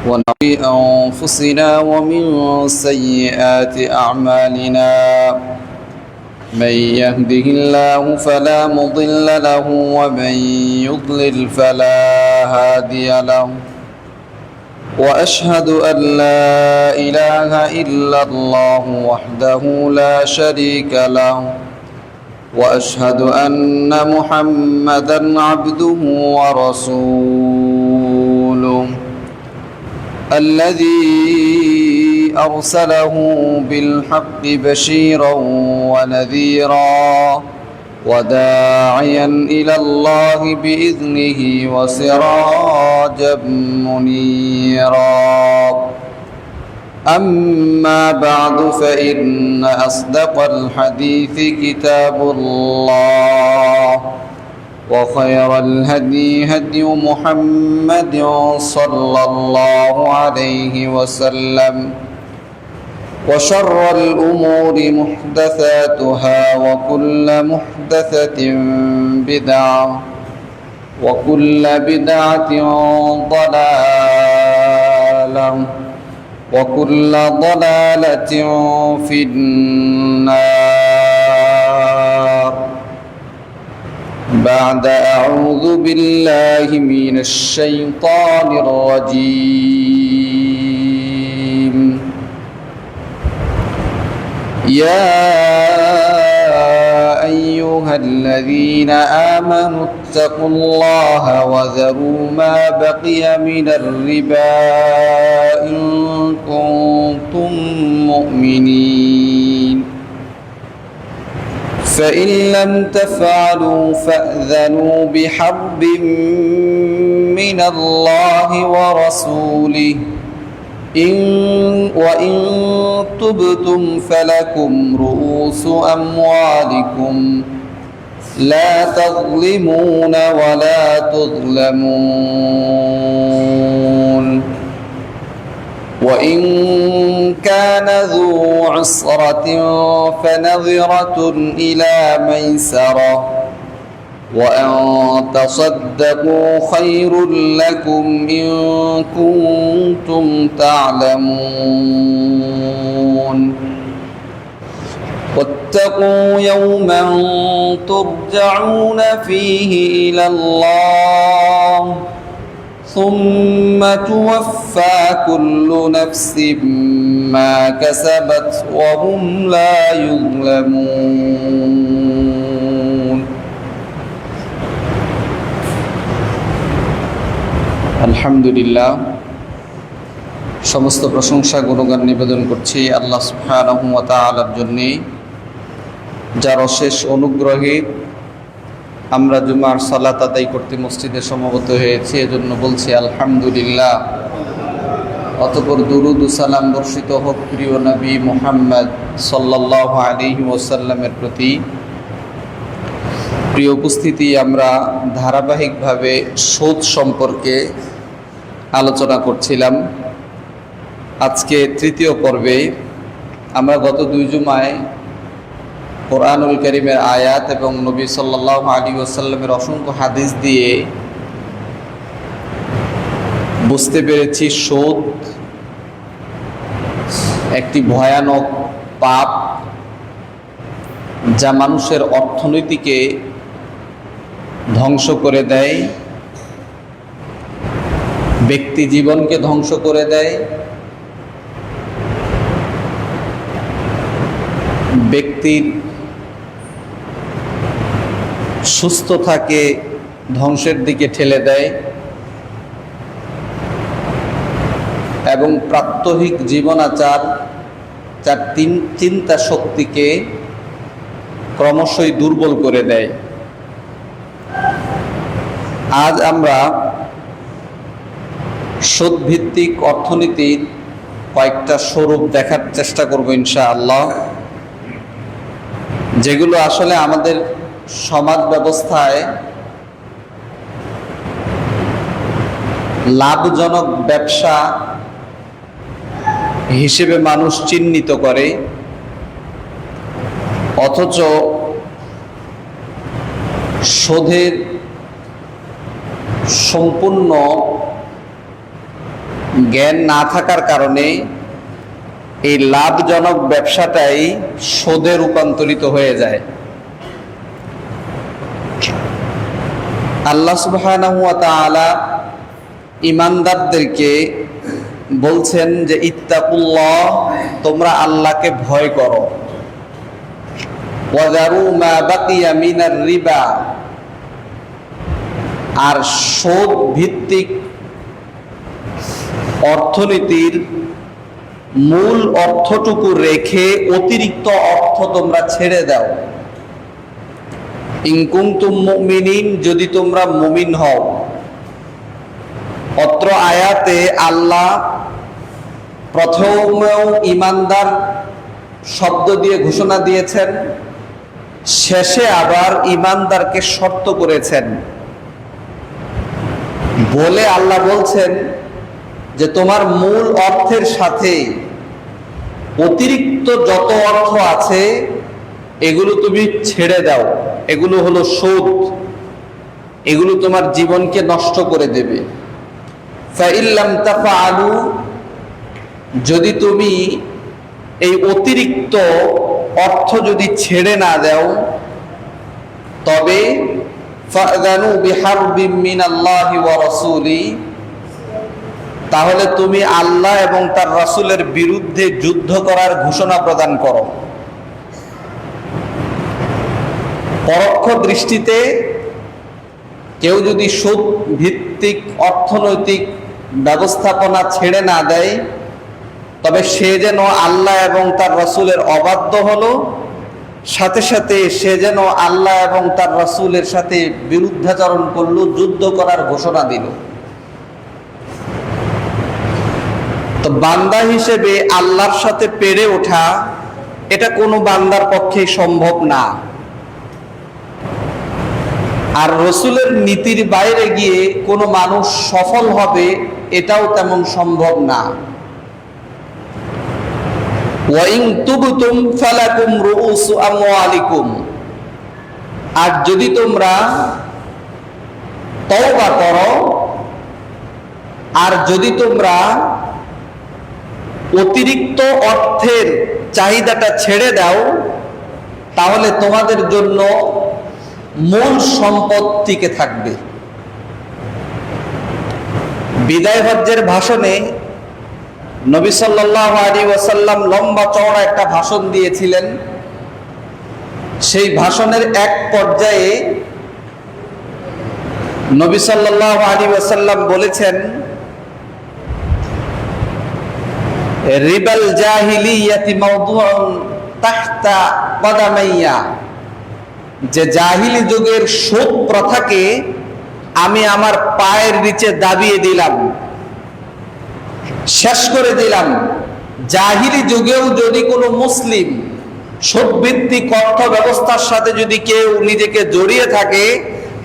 ونقي أنفسنا ومن سيئات أعمالنا من يهده الله فلا مضل له ومن يضلل فلا هادي له وأشهد أن لا إله إلا الله وحده لا شريك له وأشهد أن محمدًا عبده ورسوله الذي أرسله بالحق بشيرا ونذيرا وداعيا إلى الله بإذنه وسراجا منيرا أما بعد فإن أصدق الحديث كتاب الله وخير الهدي هدي محمد صلى الله عليه وسلم وشر الأمور محدثاتها وكل محدثة بدعة وكل بدعة ضلالة وكل ضلالة في النار بعد أعوذ بالله من الشيطان الرجيم يا أيها الذين آمنوا اتقوا الله وذروا ما بقي من الربا إن كنتم مؤمنين فإن لم تفعلوا فأذنوا بحرب من الله ورسوله وإن تبتم فلكم رؤوس أموالكم لا تظلمون ولا تظلمون وإن كان ذو عسرة فنظرة إلى ميسرة وأن تصدقوا خير لكم إن كنتم تعلمون واتقوا يوما ترجعون فيه إلى الله ثم توفى كل نفس ما كسبت وهم لا يظلمون আলহামদুলিল্লাহ সমস্ত প্রশংসা গুণগান নিবেদন করছি আল্লাহ সুবহানাহু ওয়া তাআলার জন্য যার অশেষ অনুগ্রহে আমরা জুমার সালাত আদায় করতে মসজিদে সমবেত হয়েছি এজন্য বলছি আলহামদুলিল্লাহ। অতঃপর দুরুদ ও সালাম বর্ষিত হোক প্রিয় নবী মুহাম্মদ সাল্লাল্লাহু আলাইহি ওয়াসাল্লামের প্রতি। প্রিয় উপস্থিতি, আমরা ধারাবাহিকভাবে সুদ সম্পর্কে আলোচনা করছিলাম। আজকে তৃতীয় পর্বে আমরা গত দুই জুমায় কোরআনুল কারীমের আয়াত এবং নবী সাল্লাল্লাহু আলাইহি ওয়াসাল্লামের অসংখ্য হাদিস দিয়ে বুঝতে পেরেছি সুদ একটি ভয়ানক পাপ যা মানুষের অর্থনীতিকে ধ্বংস করে দেয়, ব্যক্তি জীবনকে ধ্বংস করে দেয়, ব্যক্তির সুস্থতাকে ধ্বংসের দিকে ঠেলে দেয় এবং প্রাত্যহিক জীবনাচার যার চিন্তা শক্তিকে ক্রমশই দুর্বল করে দেয়। আজ আমরা সুদভিত্তিক অর্থনীতির কয়েকটা স্বরূপ দেখার চেষ্টা করব ইনশাআল্লাহ, যেগুলো আসলে আমাদের সমাজ ব্যবস্থায় লাভজনক ব্যবসা হিসেবে মানুষ চিহ্নিত করে, অথচ সুদের সম্পূর্ণ জ্ঞান না থাকার কারণে এই লাভজনক ব্যবসাটাই সুদে রূপান্তরিত হয়ে যায়। আল্লাহ সুবহানাহু ওয়া তাআলা ঈমানদারদেরকে বলছেন যে ইত্তাকুল্লাহ, তোমরা আল্লাহকে ভয় করো, ওয়াযারু মা বাকিয়া মিনার রিবা, আর সুদ ভিত্তিক অর্থনীতির মূল অর্থটুকু রেখে অতিরিক্ত অর্থ তোমরা ছেড়ে দাও। ইন কুনতুম মুমিনিন, যদি তোমরা মুমিন হও। অত্র আয়াতে আল্লাহ প্রথমেও ঈমানদার শব্দ দিয়ে ঘোষণা দিয়েছেন, শেষে আবার ঈমানদারকে শর্ত করেছেন। বলে আল্লাহ বলছেন যে তোমার মূল অর্থের সাথে অতিরিক্ত যত অর্থ আছে এগুলো তুমি ছেড়ে দাও। এগুলো হলো সুদ, এগুলো তোমার জীবনকে নষ্ট করে দেবে। ফাইল্লাম তাফআলু, যদি তুমি এই অতিরিক্ত অর্থ যদি ছেড়ে না দাও, তবে ফাযানু বিহারবিম মিনাল্লাহি ওয়া রাসূলি, তাহলে তুমি আল্লাহ এবং তার রাসূলের বিরুদ্ধে যুদ্ধ করার ঘোষণা প্রদান করো। পরোক্ষ দৃষ্টিতে কেউ যদি সুদ ভিত্তিক অর্থনৈতিক ব্যবস্থাপনা ছেড়ে না দেয়, তবে সে যেন আল্লাহ এবং তার রাসূলের অবাধ্য হলো, সাথে সাথে সে যেন আল্লাহ এবং তার রাসূলের সাথে বিরুদ্ধাচরণ করলো, যুদ্ধ করার ঘোষণা দিল। তো বান্দা হিসেবে আল্লাহর সাথে পেরে ওঠা এটা কোনো বান্দার পক্ষেই সম্ভব না। আর রাসূলের নীতির বাইরে গিয়ে কোনো মানুষ সফল হবে এটাও তেমন সম্ভব না। ওয়া ইন তুবতুম ফালাকুম রুউসু আমওয়ালিকুম, আর যদি তোমরা তওবা করো, আর যদি তোমরা অতিরিক্ত অর্থের চাহিদাটা ছেড়ে দাও, তাহলে তোমাদের জন্য মূল সম্পদ টিকে থাকবে। বিদায় হজ্জের ভাষণে নবী সাল্লাল্লাহু আলাইহি ওয়াসাল্লাম লম্বা চওড়া একটা ভাষণ দিয়েছিলেন। সেই ভাষণের এক পর্যায়ে নবী সাল্লাল্লাহু আলাইহি ওয়াসাল্লাম বলেছেন, রিবাল জাহিলিয়াতি মাওদুউন তাহতা কদামাইয়া, যে জাহিলি যুগের সুদ প্রথাকে আমি আমার পায়ের নিচে দাবিয়ে দিলাম, শেষ করে দিলাম। জাহিলি যুগেও যদি কোনো মুসলিম সুদ ভিত্তিক অর্থ ব্যবস্থার সাথে যদি কেউ নিজেকে জড়িয়ে থাকে,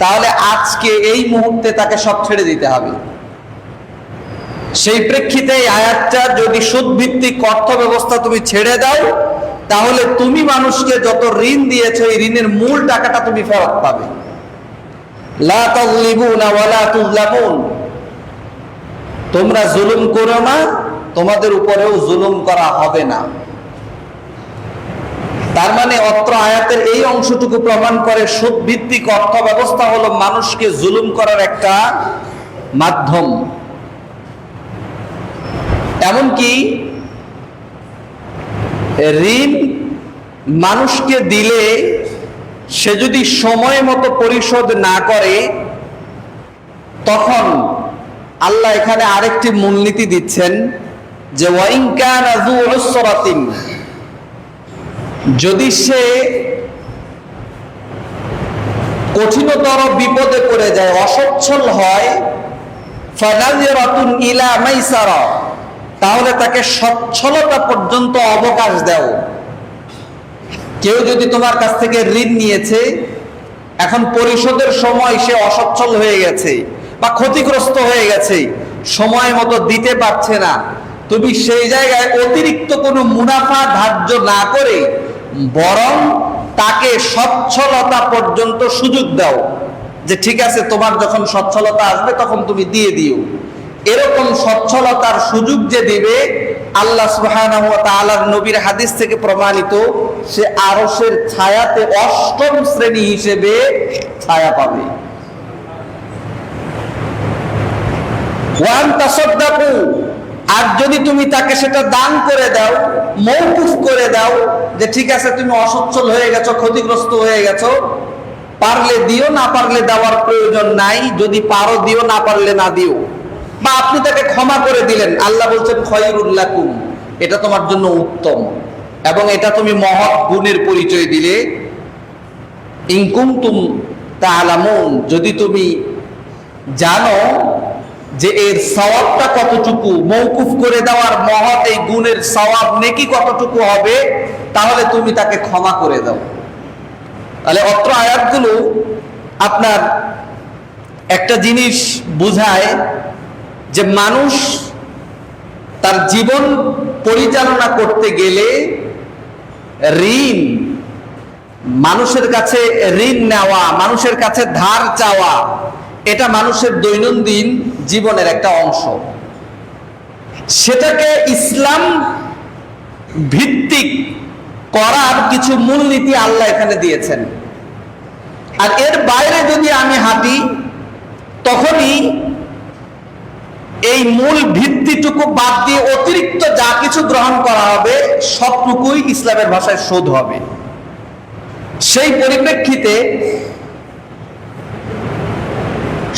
তাহলে আজকে এই মুহূর্তে তাকে সব ছেড়ে দিতে হবে। সেই প্রেক্ষিতে এই আয়াতটা, যদি সুদ ভিত্তিক অর্থ ব্যবস্থা তুমি ছেড়ে দাও, তাহলে তুমি মানুষকে যত ঋণ দিয়েছো এই ঋণের মূল টাকাটা তুমি ফেরত পাবে। লা তাযলিমুনা ওয়া লা তুযলামুন, তোমরা জুলুম করো না, তোমাদের উপরেও জুলুম করা হবে না। তার মানে অত্র আয়াতের এই অংশটুকু প্রমাণ করে সুদ ভিত্তিক অর্থ ব্যবস্থা হলো মানুষকে জুলুম করার একটা মাধ্যম। এমনকি ঋণ মানুষকে দিলে সে যদি সময় মতো পরিশোধ না করে, তখন আল্লাহ এখানে আরেকটি মূলনীতি দিচ্ছেন যে ওয়াইন কানা যু উসরাতিন, যদি সে কঠিনতর বিপদে পড়ে যায়, অসচ্ছল হয়, ফানাযিরাতুন ইলা মাইসারা, তাহলে তাকে সচ্ছলতা পর্যন্ত অবকাশ দাও। কেউ যদি তোমার কাছ থেকে ঋণ নিয়েছে, এখন পরিশোধের সময় সে অসচ্ছল হয়ে গেছে বা ক্ষতিগ্রস্ত হয়ে গেছে, সময় মতো দিতে পারছে না, তুমি সেই জায়গায় অতিরিক্ত কোনো মুনাফা ধার্য না করে বরং তাকে সচ্ছলতা পর্যন্ত সুযোগ দাও, যে ঠিক আছে তোমার যখন সচ্ছলতা আসবে তখন তুমি দিয়ে দিও। এরকম সচ্ছলতার সুযোগ যে দিবে, আল্লাহ সুবহানাহু ওয়া তাআলার নবীর হাদিস থেকে প্রমাণিত, সে আরশের ছায়াতে অষ্টম শ্রেণী হিসেবে ছায়া পাবে। ওয়া আন তাসাদদাকু, আর যদি তুমি তাকে সেটা দান করে দাও, মওকুফ করে দাও, যে ঠিক আছে তুমি অসচ্ছল হয়ে গেছো, ক্ষতিগ্রস্ত হয়ে গেছো, পারলে দিও, না পারলে দেওয়ার প্রয়োজন নাই, যদি পারো দিও, না পারলে না দিও, বা আপনি তাকে ক্ষমা করে দিলেন, আল্লাহ বলছেন খায়রুল লাকুম, এটা তোমার জন্য উত্তম, এবং এটা তুমি মহৎ গুণের পরিচয় দিলে। ইন কুনতুম তা'লামুন, যদি তুমি জানো যে এর সওয়াবটা কতটুকু, মওকুফ করে দেওয়ার মহৎ এই গুণের সওয়াব নেকি কতটুকু হবে, তাহলে তুমি তাকে ক্ষমা করে দাও। তাহলে অত্র আয়াতগুলো আপনার একটা জিনিস বুঝায় যে মানুষ তার জীবন পরিচালনা করতে গেলে ঋণ, মানুষের কাছে ঋণ নেওয়া, মানুষের কাছে ধার চাওয়া, এটা মানুষের দৈনন্দিন জীবনের একটা অংশ। সেটাকে ইসলাম ভিত্তিক করার কিছু মূলনীতি আল্লাহ এখানে দিয়েছেন। আর এর বাইরে যদি আমি হাঁটি, তখনই এই মূল ভিত্তিটুকু বাদ দিয়ে অতিরিক্ত যা কিছু গ্রহণ করা হবে সবটুকুই ইসলামের ভাষায় শোধ হবে। সেই পরিপ্রেক্ষিতে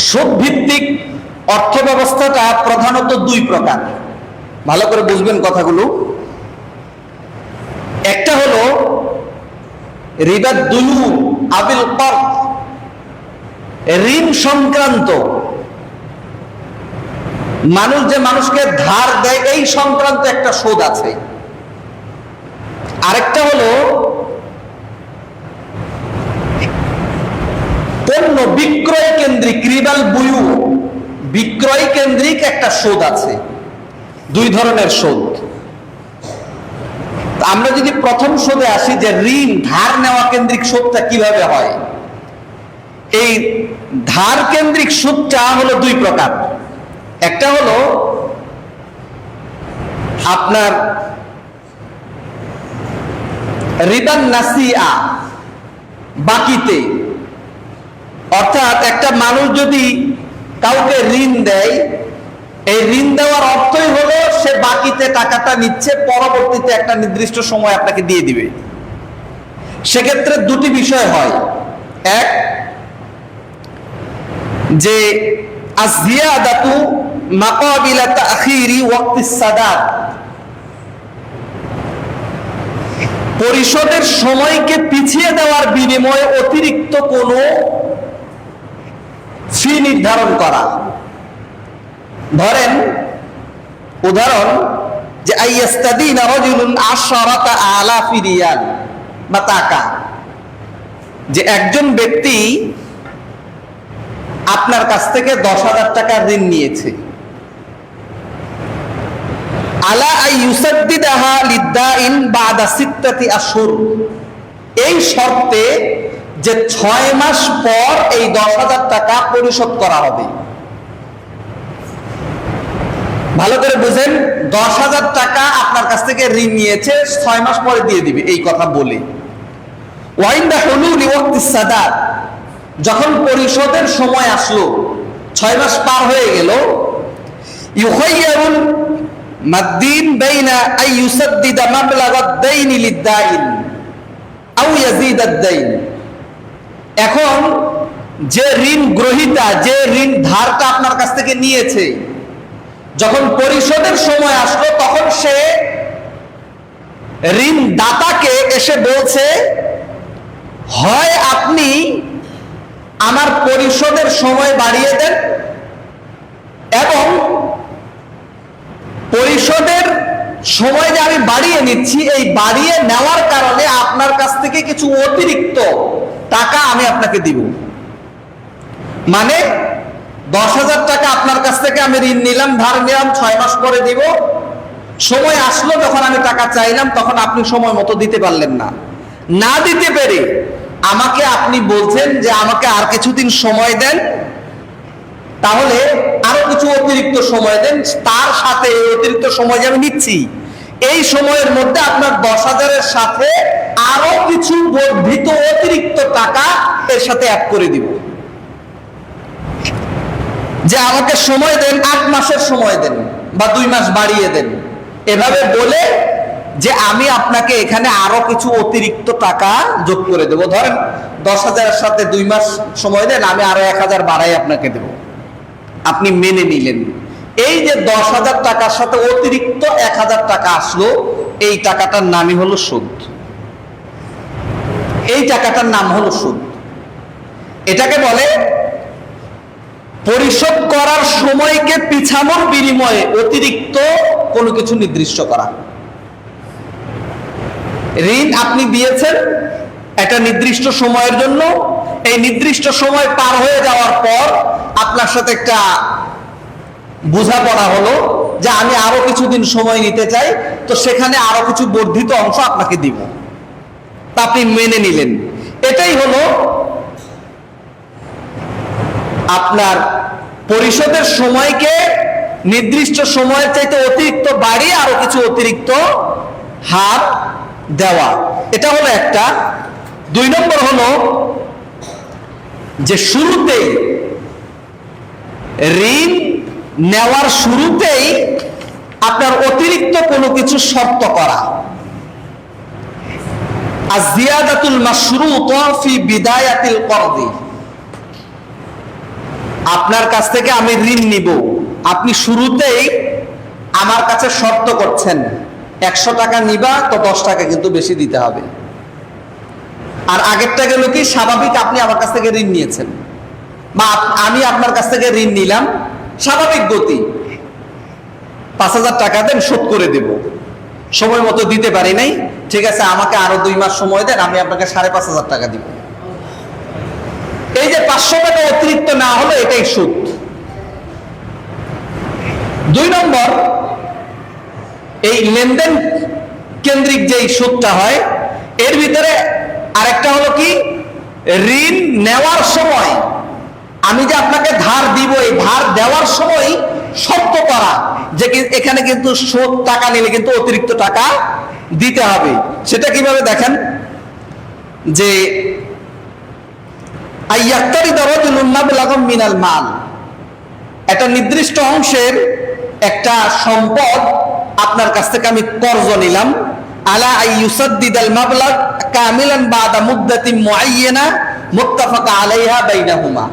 সুদ ভিত্তিক অর্থ ব্যবস্থাটা প্রধানত দুই প্রকার, ভালো করে বুঝবেন কথাগুলো। একটা হলো রিবা দুয়ুন আবিল কর্দ, ঋণ সংক্রান্ত, মানুষ যে মানুষকে ধার দেয় এই সংক্রান্ত একটা সুদ আছে। আরেকটা হলো পণ্য বিক্রয় কেন্দ্রিক, রিবাল বুয়ু, বিক্রয় কেন্দ্রিক একটা সুদ আছে। দুই ধরনের সুদ। আমরা যদি প্রথম সুদে আসি, যে ঋণ ধার নেওয়া কেন্দ্রিক সুদটা কিভাবে হয়, এই ধার কেন্দ্রিক সুদটা হলো দুই প্রকার। একটা হলো আপনার রিবান নাসিআ, বাকিতে, অর্থাৎ একটা মানুষ যদি কাউকে ঋণ দেয়, এই ঋণ দেওয়ার অর্থই হলো সে বাকিতে টাকাটা নিচ্ছে, পরবর্তীতে একটা নির্দিষ্ট সময় আপনাকে দিয়ে দিবে। সেক্ষেত্রে দুটি বিষয় হয়। এক, যে আযিয়াদাতু মাকাবিলা তাখিরি ওয়াক্তিস সাদাত, পরিশোধের সময়কে পিছিয়ে দেওয়ার বিনিময়ে অতিরিক্ত কোনো ফি নির্ধারণ করা। ধরেন উদাহরণ, যে আইয়াস্তাদিনা রাজুলুন 10,000 রিয়াল বা টাকা, যে একজন ব্যক্তি আপনার কাছ থেকে 10,000 টাকা ঋণ নিয়েছে, আলা আইয়ুসাদ্দিদাহা লিদ্দাইন বাদা 6 আশহুর, এই শর্তে যে 6 মাস পর এই 10,000 টাকা পরিশোধ করা হবে। ভালো করে বুঝেন, 10,000 টাকা আপনার কাছ থেকে ঋণ নিয়েছে, 6 মাস পরে দিয়ে দিবে, এই কথা বলে। ওয়াইন্দা হুলুলি ওয়াক্তিস সাদাত, যখন পরিশোধের সময় আসলো, 6 মাস পার হয়ে গেল, ইউখাইয়ারুল মাদ্দিন বাইনা আইয়ুসাদ্দিদা মাবলাগাদ দাইনি লিদ্দাইন আও ইয়াজিদাদ দাইন, এখন যে ঋণ গ্রহীতা, যে ঋণ ধারটা আপনার কাছ থেকে নিয়েছে, যখন পরিশোধের সময় আসলো, তখন সে ঋণ দাতাকে এসে বলছে, হয় আপনি আমার পরিশোধের সময় বাড়িয়ে দেন, এবং পরিশোধের সময় যে আমি বাড়িয়ে নিচ্ছি, এই বাড়িয়ে নেওয়ার কারণে আপনার কাছ থেকে কিছু অতিরিক্ত টাকা আমি আপনাকে দিব। মানে 10,000 টাকা আপনার কাছ থেকে আমি ঋণ নিলাম, ধার নিলাম, 6 মাস পরে দিব, সময় আসলো যখন আমি টাকা চাইলাম, তখন আপনি সময় মতো দিতে পারলেন না, না দিতে পেরে আমাকে আপনি বলছেন যে আমাকে আর কিছুদিন সময় দেন, তাহলে আরো কিছু অতিরিক্ত সময় দেন, তার সাথে এই অতিরিক্ত সময় যে আমি নিচ্ছি এই সময়ের মধ্যে আপনার 10,000-এর সাথে আরো কিছু বর্ধিত অতিরিক্ত টাকা এর সাথে অ্যাড করে দিব। যে আমাকে সময় দেন, 8 মাসের সময় দেন বা 2 মাস বাড়িয়ে দেন, এভাবে বলে যে আমি আপনাকে এখানে আরো কিছু অতিরিক্ত টাকা যোগ করে দেব। ধরেন 10,000-এর সাথে 2 মাস সময় দেন, আমি আরো 1,000 বাড়াই আপনাকে দেব। আপনি মেনে নিলেন। এই যে 10,000 টাকার সাথে অতিরিক্ত 1,000 টাকা আসলো, এই টাকাটার নামই হলো সুদ। এই টাকাটার নাম হলো সুদ। এটাকে বলে পরিশোধ করার সময়কে পিছানোর বিনিময়ে অতিরিক্ত কোনো কিছু নির্দিষ্ট করা। ঋণ আপনি দিয়েছেন একটা নির্দিষ্ট সময়ের জন্য, এই নির্দিষ্ট সময় পার হয়ে যাওয়ার পর আপনার সাথে একটা বোঝাপড়া হলো যে আমি আরো কিছুদিন সময় নিতে চাই, তো সেখানে আরো কিছু বর্ধিত অংশ আপনাকে দিব, তা আপনি মেনে নিলেন। এটাই হলো আপনার পরিশোধের সময়কে নির্দিষ্ট সময়ের চাইতে অতিরিক্ত বাড়িয়ে আরো কিছু অতিরিক্ত হার দেওয়া। এটা হলো একটা। 2 নম্বর হলো যে শুরুতেই ঋণ নেওয়ার শুরুতেই আপনার অতিরিক্ত কোনো কিছু শর্ত করা। আয-জিয়াদাতুল মাশরুতা ফি বিদায়াতিল করদি। আপনার কাছ থেকে আমি ঋণ নিব, আপনি শুরুতেই আমার কাছে শর্ত করছেন 100 টাকা নিবা তো 10 টাকা কিন্তু বেশি দিতে হবে। আর আগেরটা গেল কি, স্বাভাবিক আপনি আমার কাছ থেকে ঋণ নিয়েছেন বা আমি আপনার কাছ থেকে ঋণ নিলাম, স্বাভাবিক গতি 5,000 টাকা দেন, শোধ করে দেব। সময় মতো দিতে পারি নাই, ঠিক আছে আমাকে আরো 2 মাস সময় দেন, আমি আপনাকে 5,500 টাকা দিব। এই যে 500 টাকা অতিরিক্ত না হলো, এটাই সুদ। 2 নম্বর, এই লেনদেন কেন্দ্রিক যেই সুদটা হয় এর ভিতরে আরেকটা হলো কি, ঋণ নেওয়ার সময় আমি যে আপনাকে ধার দিব, এই ধার দেওয়ার সময় শর্ত করা যে এখানে কিন্তু সুদ টাকা নিলে কিন্তু অতিরিক্ত টাকা দিতে হবে। সেটা কিভাবে দেখেন, যে মিনাল মাল, একটা নির্দিষ্ট অংশের একটা সম্পদ আপনার কাছ থেকে আমি কর্জ নিলাম, আলা আইয়ুসাদ্দিদাল মাবলাগ কামিলান বাদা মুদ্দাতিন মুআয়্যানা মুত্তাফাকা আলাইহা বাইনাহুমা।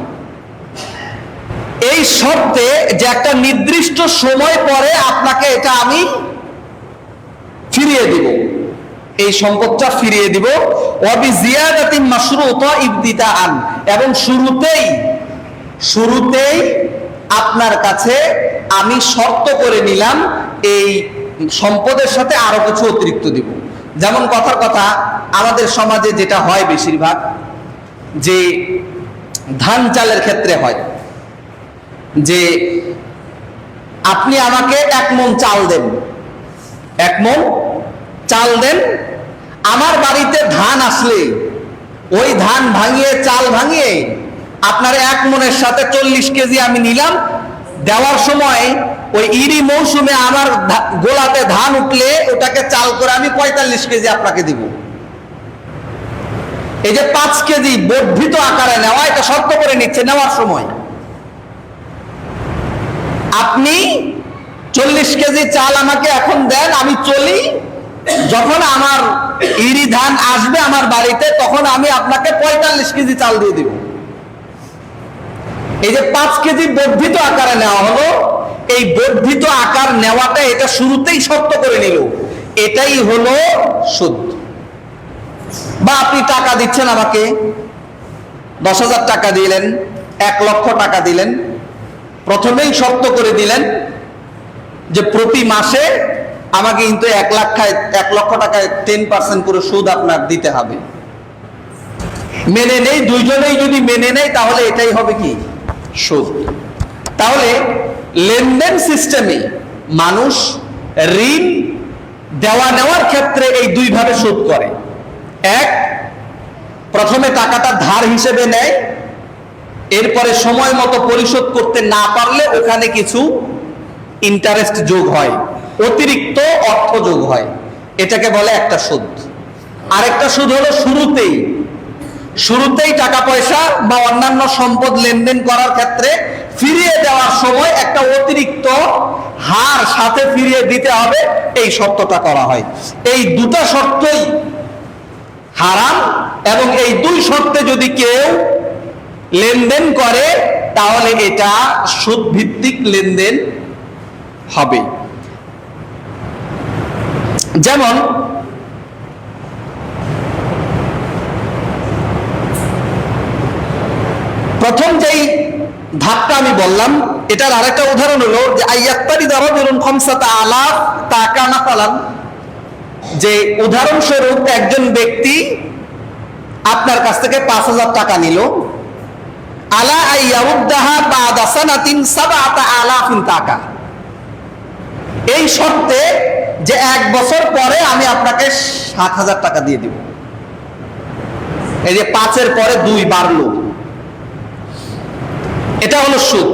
এই শর্তে যে একটা নির্দিষ্ট সময় পরে আপনাকে এটা আমি ফিরিয়ে দিব, এই সম্পদটা ফিরিয়ে দিব। ওয়াবি জিয়াদাতিন মাশরুতা ইবতিদাআন, এবং শুরুতেই আপনার কাছে আমি শর্ত করে নিলাম এই সম্পদের সাথে আরো কিছু অতিরিক্ত দিব। যেমন কথার কথা, আমাদের সমাজে যেটা হয় বেশিরভাগ, যে ধান চালের ক্ষেত্রে হয় যে আপনি আমাকে 1 মণ চাল দেন, 1 মণ চাল দেন, আমার বাড়িতে ধান আসলে ওই ধান ভাঙিয়ে, চাল ভাঙিয়ে আপনার 1 মণের সাথে 40 কেজি আমি নিলাম। দেওয়ার সময় ওই ইরি মৌসুমে আমার গোলাতে ধান উঠলে ওটাকে চাল করে আমি 45 কেজি আপনাকে দিব। এই যে 5 কেজি বর্ধিত আকারে নেওয়া, এটা শর্ত করে নিচ্ছে নেওয়ার সময়। আপনি 40 কেজি চাল আমাকে এখন দেন, আমি চলি, যখন আমার ইরি ধান আসবে আমার বাড়িতে তখন আমি আপনাকে 45 কেজি চাল দিয়ে দিব। এই যে 5 কেজি বর্ধিত আকারে নেওয়া হলো, এই বর্ধিত আকার নেওয়াটা এটা শুরুতেই শর্ত করে নিল, এটাই হলো সুদ। বা আপনি টাকা দিচ্ছেন আমাকে, 10,000 টাকা দিলেন, 1 লক্ষ টাকা দিলেন, প্রথমেই শর্ত করে দিলেন যে প্রতি মাসে আমাকে কিন্তু 1 লক্ষ টাকায় 10% করে সুদ আপনার দিতে হবে। মেনে নেই, দুইজনেই যদি মেনে নেই তাহলে এটাই হবে কি, সুদ। তাহলে লেনদেন সিস্টেমে মানুষ ঋণ দেওয়া নেওয়ার ক্ষেত্রে এই 2 ভাবে সুদ করে। 1, প্রথমে টাকাটা ধার হিসেবে নেয়, এরপরে সময় মতো পরিশোধ করতে না পারলে ওখানে কিছু ইন্টারেস্ট যোগ হয়, অতিরিক্ত অর্থ যোগ হয়, এটাকে বলে একটা সুদ। আরেকটা সুদ হলো শুরুতেই টাকা পয়সা বা অন্যান্য সম্পদ লেনদেন করার ক্ষেত্রে ফিরিয়ে দেওয়ার সময় একটা অতিরিক্ত হার সাথে ফিরিয়ে দিতে হবে, এই শর্তটা করা হয়। এই দুটো শর্তই হারাম, এবং এই দুই শর্তে যদি কেউ লেনদেন করে তাহলে এটা সুদ ভিত্তিক লেনদেন হবে। যেমন প্রথম যেই ধাপটা আমি বললাম, এটার আরেকটা উদাহরণ হলো যে আইয়াত্তারি দারাজুলুন খামসাতা আলাফ টাকা নাফালান, যে উদাহরণস্বরূপ একজন ব্যক্তি আপনার কাছ থেকে 5,000 টাকা নিল, আলা আইয়াউদ্দাহা বাদা সানাতিন 7,000 টাকা, এই শর্তে যে 1 বছর পরে আমি আপনাকে 7,000 টাকা দিয়ে দিব। এই যে 5-এর পরে 2 বাড়লো, এটা হলো সুদ।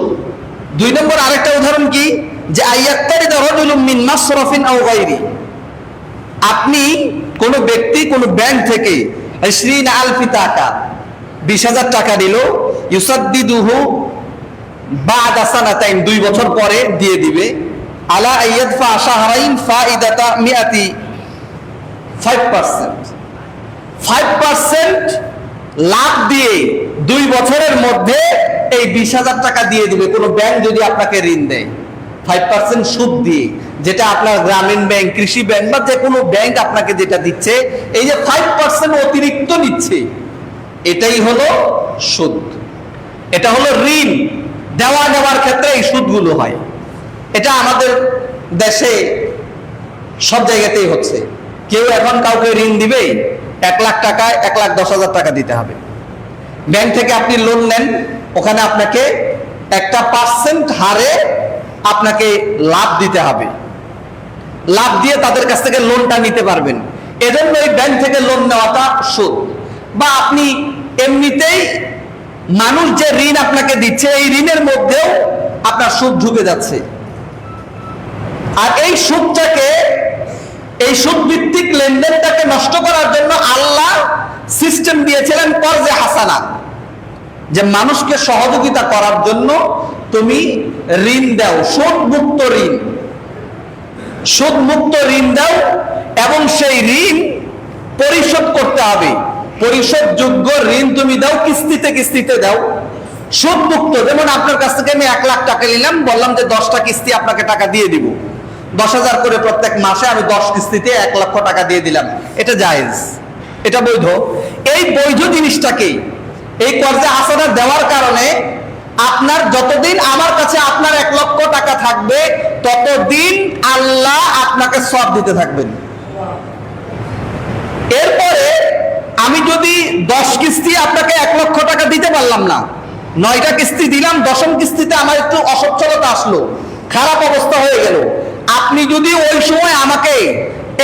2 নম্বর আরেকটা উদাহরণ কি, যে আইয়াত্তারি দারাজুলুম মিন মাসরাফিন আও গায়রি, আপনি কোন ব্যক্তি কোন ব্যাংক থেকে 20,000 টাকা 20,000 টাকা নিল, ইউসাদ্দিদুহু বাদা সানাতাইন, 2 বছর পরে দিয়ে দিবে, আলা আইয়াদফা শাহরাইন ফাইদাতা 5% লাভ দিয়ে 2 বছরের মধ্যে এই 20,000 টাকা দিয়ে দিবে কোন ব্যাংক যদি আপনাকে ঋণ দেয়, 5% সুদ দিয়ে, যেটা আপনার গ্রামীণ ব্যাংক, কৃষি ব্যাংক বা যে কোনো ব্যাংক আপনাকে যেটা দিচ্ছে, এই যে 5% অতিরিক্ত নিচ্ছে, এটাই হলো সুদ। এটা হলো ঋণ নেওয়ার ক্ষেত্রে এই সুদগুলো হয়। এটা আমাদের দেশে সব জায়গাতেই হচ্ছে। কেউ এখন কাউকে ঋণ দিবে 1 লাখ টাকায় 1,10,000 টাকা দিতে হবে। ব্যাংক থেকে আপনি লোন নেন, ওখানে আপনাকে একটা পার্সেন্ট হারে আপনাকে লাভ দিতে হবে, লাভ দিয়ে তাদের কাছ থেকে লোনটা নিতে পারবেন। এজন্য এই ব্যাংক থেকে লোন নেওয়াটা সুদ। বা আপনি এমনিতেই মানুষ যে ঋণ আপনাকে দিচ্ছে, এই ঋণের মধ্যেও আপনার সুদ ঢুকে যাচ্ছে। আর এই সুদ ভিত্তিক লেনদেনটাকে নষ্ট করার জন্য আল্লাহ সিস্টেম দিয়েছিলেন কর্জে হাসানা, যে মানুষকে সহযোগিতা করার জন্য তুমি ঋণ দাও, সুদমুক্ত ঋণ দাও, এবং সেই ঋণ পরিশোধ করতে হবে। পরিশোধযোগ্য ঋণ তুমি দাও, কিস্তিতে দাও, সুদমুক্ত। যেমন আপনার কাছ থেকে আমি 1 লাখ টাকা নিলাম, বললাম যে 10টা কিস্তি আপনাকে টাকা দিয়ে দিব, 10,000 করে প্রত্যেক মাসে আমি 10 কিস্তিতে 1 লক্ষ টাকা দিয়ে দিলাম, এটা জায়েজ, এটা বৈধ। এই বৈধ জিনিসটাকে এই কর্জে হাসানা দেওয়ার কারণে আপনার যতদিন আমার কাছে আপনার 1 লক্ষ টাকা থাকবে, ততদিন আল্লাহ আপনাকে সওয়াব দিতে থাকবেন। এরপরে আমি যদি 10 কিস্তি আপনাকে 1 লক্ষ টাকা দিতে পারলাম না, 9টা কিস্তি দিলাম, 10ম কিস্তিতে আমার একটু অসচ্ছলতা আসলো, খারাপ অবস্থা হয়ে গেল, আপনি যদি ওই সময় আমাকে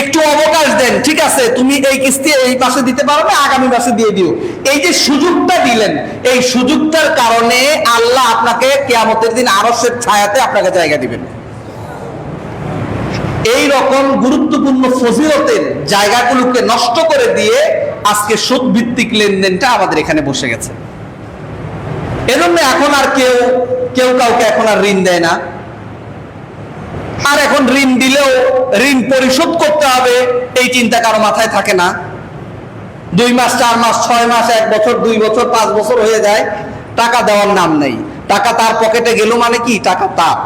একটু অবকাশ দেন, ঠিক আছে তুমি এই কিস্তি এই মাসে দিতে পারো না, আগামী মাসে দিয়ে দিও, এই যে সুযোগটা দিলেন, এই সুযোগটার কারণে আল্লাহ আপনাকে কিয়ামতের দিন আরশের ছায়াতে আপনাকে জায়গা দিবেন। এই রকম গুরুত্বপূর্ণ ফজিলতের জায়গাগুলোকে নষ্ট করে দিয়ে আজকে সুদ ভিত্তিক লেনদেনটা আমাদের এখানে বসে গেছে। এজন্য এখন আর কেউ কাউকে এখন আর ঋণ দেয় না। আর এখন ঋণ দিলেও ঋণ পরিশোধ করতে হবে এই চিন্তা কারো মাথায় থাকে না। 2 মাস, 4 মাস, 6 মাস, 1 বছর, 2 বছর, 5 বছর হয়ে যায়, টাকা দেওয়ার নাম নেই। টাকা তার পকেটে গেল মানে কি, টাকা তার।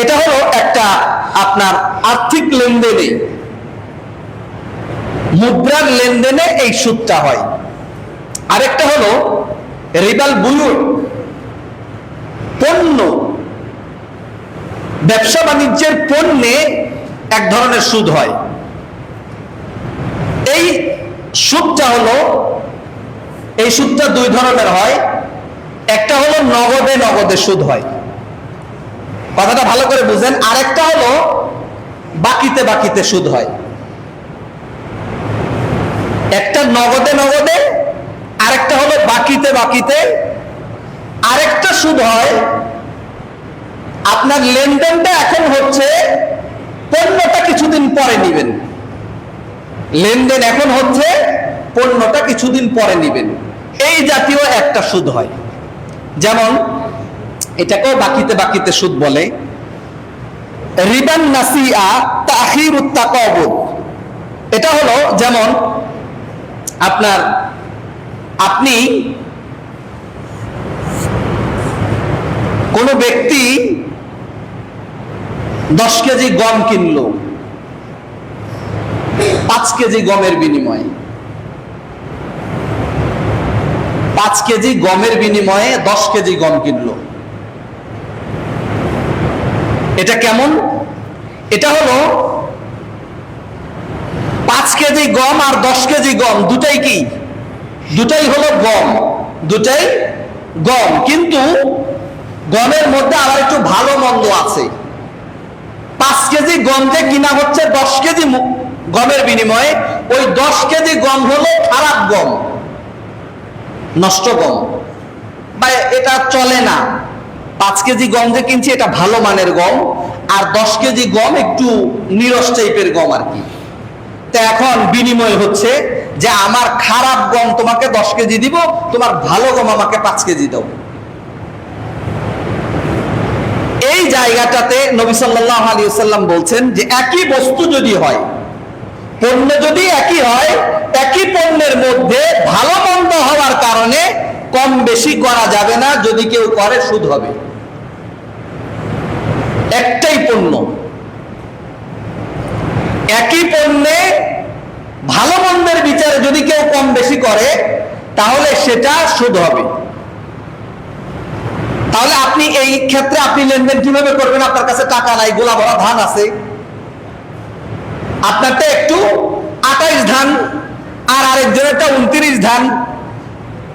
এটা হলো একটা আপনার আর্থিক লেনদেনে, মুদ্রার লেনদেনে এই সুদটা হয়। আরেকটা হলো রিবাল বুয়ু, পণ্য, ব্যবসা বাণিজ্যের পণ্যে এক ধরনের সুদ হয়। এই সুদটা 2 ধরনের হয়। একটা হলো নগদে সুদ হয়, কথাটা ভালো করে বুঝেন। আরেকটা হলো বাকিতে সুদ হয়। একটা নগদে, আরেকটা হলো বাকিতে বাকিতে। আরেকটা সুদ হয় আপনার লেনদেনটা এখন হচ্ছে, পণ্যটা কিছুদিন পরে নিবেন। লেনদেন এখন হচ্ছে, পণ্যটা কিছুদিন পরে নিবেন, এই জাতীয় একটা সুদ হয়। যেমন এটাকেও বাকিতে বাকিতে সুদ বলে। রিবান নাসিআ তাখিরুত তাকাবুদ, এটা হলো যেমন আপনি কোন ব্যক্তি 10 কেজি গম কিনলো 5 কেজি গমের বিনিময়ে, 5 কেজি গমের বিনিময়ে 10 কেজি গম কিনলো। এটা কেমন? এটা হলো 5 কেজি গম আর 10 কেজি গম দুটাই কি? দুটাই হলো গম, দুটাই গম, কিন্তু গমের মধ্যে আবার একটু ভালো মন্দ আছে। 5 কেজি গম যে কিনা হচ্ছে 10 কেজি গমের বিনিময়ে, ওই 10 কেজি গম হলো খারাপ গম, নষ্ট গম, বা এটা চলে না। 5 কেজি গম যে কিনছি এটা ভালো মানের গম, আর 10 কেজি গম একটু নিরস টাইপের গম আর কি। তো এখন বিনিময় হচ্ছে যে আমার খারাপ গম তোমাকে 10 কেজি দিব, তোমার ভালো গম আমাকে 5 কেজি দাও। এই জায়গাটাতে নবী সাল্লাল্লাহু আলাইহি ওয়াসাল্লাম বলছেন যে একই বস্তু যদি হয়, পণ্য যদি একই হয়, একই পণ্যের মধ্যে ভালো মন্দ হওয়ার কারণে কম বেশি করা যাবে না, যদি কেউ করে সুদ হবে। একটাই পণ্য, একই পণ্যে ভালো মন্দের বিচারে যদি কেউ কম বেশি করে তাহলে সেটা সুদ হবে। তাহলে আপনি এই ক্ষেত্রে আপনি লেনদেন কিভাবে করবেন? আপনার কাছে টাকা নাই, গোলা ভরা ধান আছে, আপনারটা একটু 28 ধান আর আরেকজনেরটা 29 ধান,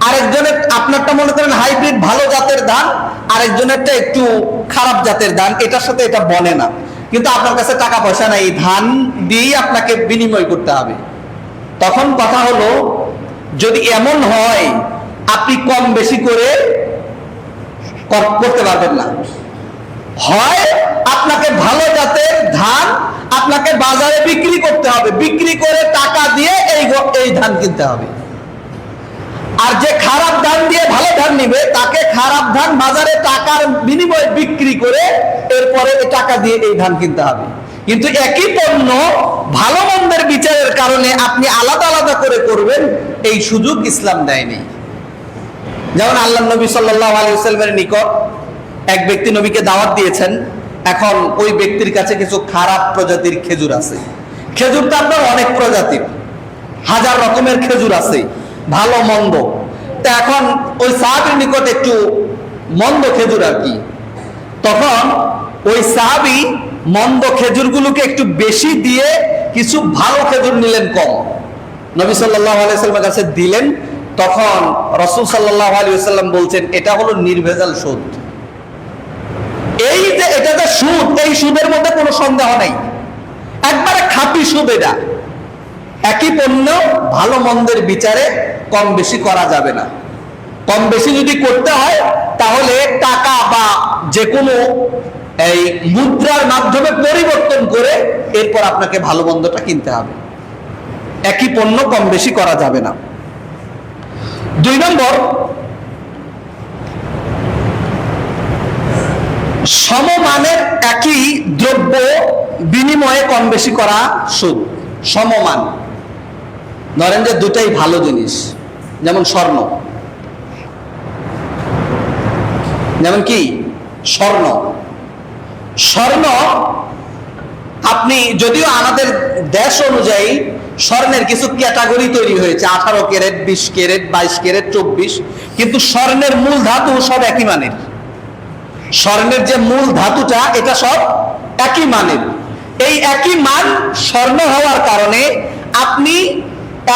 আরেকজনের আপনারটা মনে করেন হাইব্রিড ভালো জাতের ধান, আরেকজনেরটা একটু খারাপ জাতের ধান, এটার সাথে এটা বনে না, কিন্তু আপনার কাছে টাকা পয়সা নাই, এই ধান দিয়েই আপনাকে বিনিময় করতে হবে। তখন কথা হলো, যদি এমন হয় আপনি কম বেশি করে করতে পারবেন না, হয় আপনাকে ভালো জাতের ধান আপনাকে বাজারে বিক্রি করতে হবে, বিক্রি করে টাকা দিয়ে এই ধান কিনতে হবে, আর যে খারাপ ধান দিয়ে ভালো ধান নিবে তাকে খারাপ ধান বাজারে টাকার বিনিময়ে বিক্রি করে এরপরে টাকা দিয়ে এই ধান কিনতে হবে। কিন্তু একই পণ্য ভালো মন্দের বিচারের কারণে আপনি আলাদা আলাদা করে করবেন, এই সুযোগ ইসলাম দেয়নি। যেমন আল্লাহ নবী সাল্লাল্লাহু আলাইহি ওয়াসাল্লামের নিকট এক ব্যক্তি নবীকে দাওয়াত দিয়েছেন। এখন ওই ব্যক্তির কাছে কিছু খারাপ প্রজাতির খেজুর আছে। খেজুরটা আপনার অনেক প্রজাতির, হাজার রকমের খেজুর আছে, ভালো মন্দ। তা এখন ওই সাহাবীর নিকট একটু মন্দ খেজুর আর কি, তখন ওই সাহাবী মন্দ খেজুরগুলোকে একটু বেশি দিয়ে কিছু ভালো খেজুর নিলেন কম, নবী সাল্লাল্লাহু আলাইহি ওয়াসাল্লামের কাছে দিলেন। তখন রাসূল সাল্লাল্লাহু আলাইহি ওয়াসাল্লাম বলছেন, এটা হলো নির্ভেজাল সুদ। এই যে এটা যে সুদ, এই সুদের মধ্যে কোনো সন্দেহ নাই, একবারে খাঁটি সুদ। এটা একই পণ্য ভালো মন্দের বিচারে কম বেশি করা যাবে না। কম বেশি যদি করতে হয় তাহলে টাকা বা যে কোনো এই মুদ্রার মাধ্যমে পরিবর্তন করে এরপর আপনাকে ভালো মন্দটা কিনতে হবে। একই পণ্য কম বেশি করা যাবে না। 2 নম্বর, সমমানের একই দ্রব্য বিনিময়ে কম বেশি করা সুদ। সমমান, ধরেন যে দুটাই ভালো জিনিস, যেমন স্বর্ণ, যেমন কি স্বর্ণ। স্বর্ণ আপনি, যদিও আমাদের দেশ অনুযায়ী স্বর্ণের কিছু ক্যাটাগরি তৈরি হয়েছে, 18 ক্যারেট, 20 ক্যারেট, 22 ক্যারেট, 24, কিন্তু স্বর্ণের মূল ধাতু সব একই মানের। স্বর্ণের যে মূল ধাতুটা এটা সব একই মানের। এই একই মান স্বর্ণ হওয়ার কারণে আপনি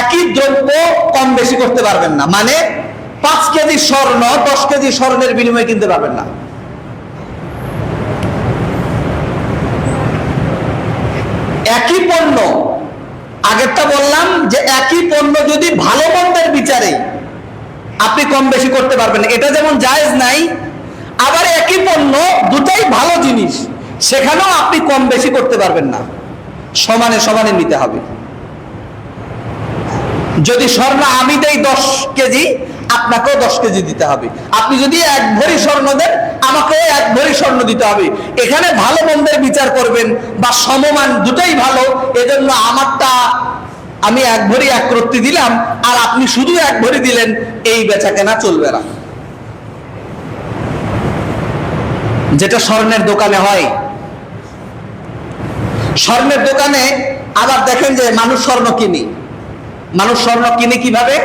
একই দ্রব্য কম বেশি করতে পারবেন না। মানে 5 কেজি স্বর্ণ 10 কেজি স্বর্ণের বিনিময়ে কিনতে পারবেন না। একই পণ্য, আগেরটা বললাম যে একই পণ্য যদি ভালো মন্দের বিচারে আপনি কম বেশি করতে পারবেন না, এটা যেমন জায়েজ নাই, আবার একই পণ্য দুটাই ভালো জিনিস, সেখানেও আপনি কম বেশি করতে পারবেন না, সমানে সমানে নিতে হবে। যদি স্বর্ণ আমি দেই 10 কেজি, আপনাকেও 10 কেজি দিতে হবে। আপনি যদি 1 ভরি স্বর্ণ দেন, আমাকেও 1 ভরি স্বর্ণ দিতে হবে। এখানে ভালো মন্দের বিচার করবেন বা সমমান দুটাই ভালো, এজন্য আমারটা আমি 1 ভরি 1 রত্তি দিলাম আর আপনি শুধু 1 ভরি দিলেন, এই বেচা কেনা চলবে না, যেটা স্বর্ণের দোকানে হয়। স্বর্ণের দোকানে আবার দেখেন যে মানুষ স্বর্ণ কিনে, মানুষ স্বর্ণ কিনে কিভাবে?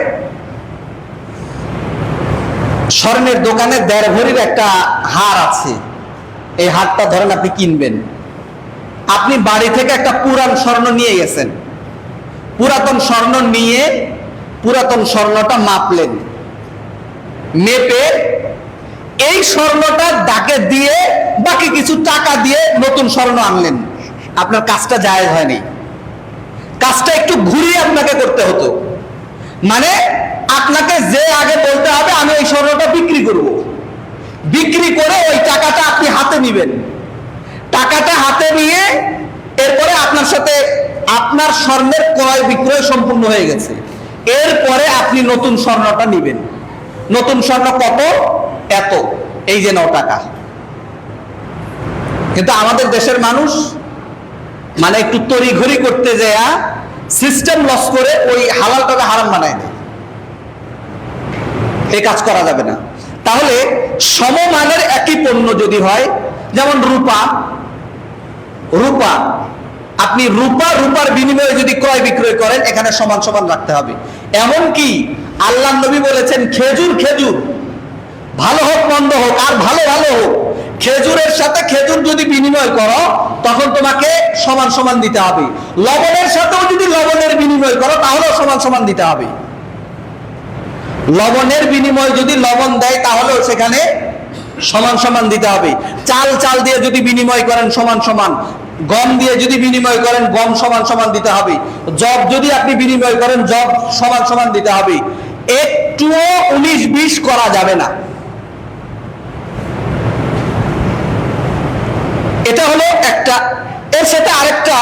স্বর্ণের দোকানে 1.5 ভরির একটা হার আছে, এই হারটা ধরেন আপনি কিনবেন, আপনি বাড়ি থেকে একটা পুরান স্বর্ণ নিয়ে গেছেন, পুরাতন স্বর্ণ নিয়ে পুরাতন স্বর্ণটা মাপলেন, মেপে এই স্বর্ণটা দাগে দিয়ে বাকি কিছু টাকা দিয়ে নতুন স্বর্ণ আনলেন, আপনার কাজটা জায়েজ হয়নি, কাজটা একটু ঘুরিয়ে আপনাকে করতে হতো। মানে আপনাকে যে আগে বলতে হবে আমি ওই স্বর্ণটা বিক্রি করব, বিক্রি করে ওই টাকাটা আপনি হাতে নেবেন, টাকাটা হাতে নিয়ে এরপরে আপনার সাথে আপনার স্বর্ণের ক্রয় বিক্রয় সম্পূর্ণ হয়ে গেছে, এরপরে আপনি নতুন স্বর্ণটা নেবেন। নতুন স্বর্ণ কত? এত, এই যে 9 টাকা। কিন্তু আমাদের দেশের মানুষ মানে একটু তড়িঘড়ি করতে যায়, সিস্টেম লস করে ওই হালালটাকে হারাম বানায় দেয়। এই কাজ করা যাবে না। তাহলে সমমানের একই পণ্য যদি হয়, যেমন রূপা, রূপা আপনি রূপার বিনিময়ে যদি ক্রয় বিক্রয় করেন, এখানে সমান সমান রাখতে হবে। এমনকি আল্লাহর নবী বলেছেন খেজুর ভালো হোক মন্দ হোক আর ভালো হোক, খেজুরের সাথে খেজুর যদি বিনিময় করো তখন তোমাকে সমান সমান দিতে হবে। লবণের সাথেও যদি লবণের বিনিময় করো তাহলেও সমান সমান দিতে হবে। লবণের বিনিময় যদি লবণ দেয় তাহলেও সেখানে সমান সমান দিতে হবে। চাল দিয়ে যদি বিনিময় করেন সমান সমান, গম দিয়ে যদি বিনিময় করেন গম সমান সমান দিতে হবে, জব যদি আপনি বিনিময় করেন জব সমান সমান দিতে হবে। একটুও 19-20 করা যাবে না। এটা হলো একটা। এর সাথে আরেকটা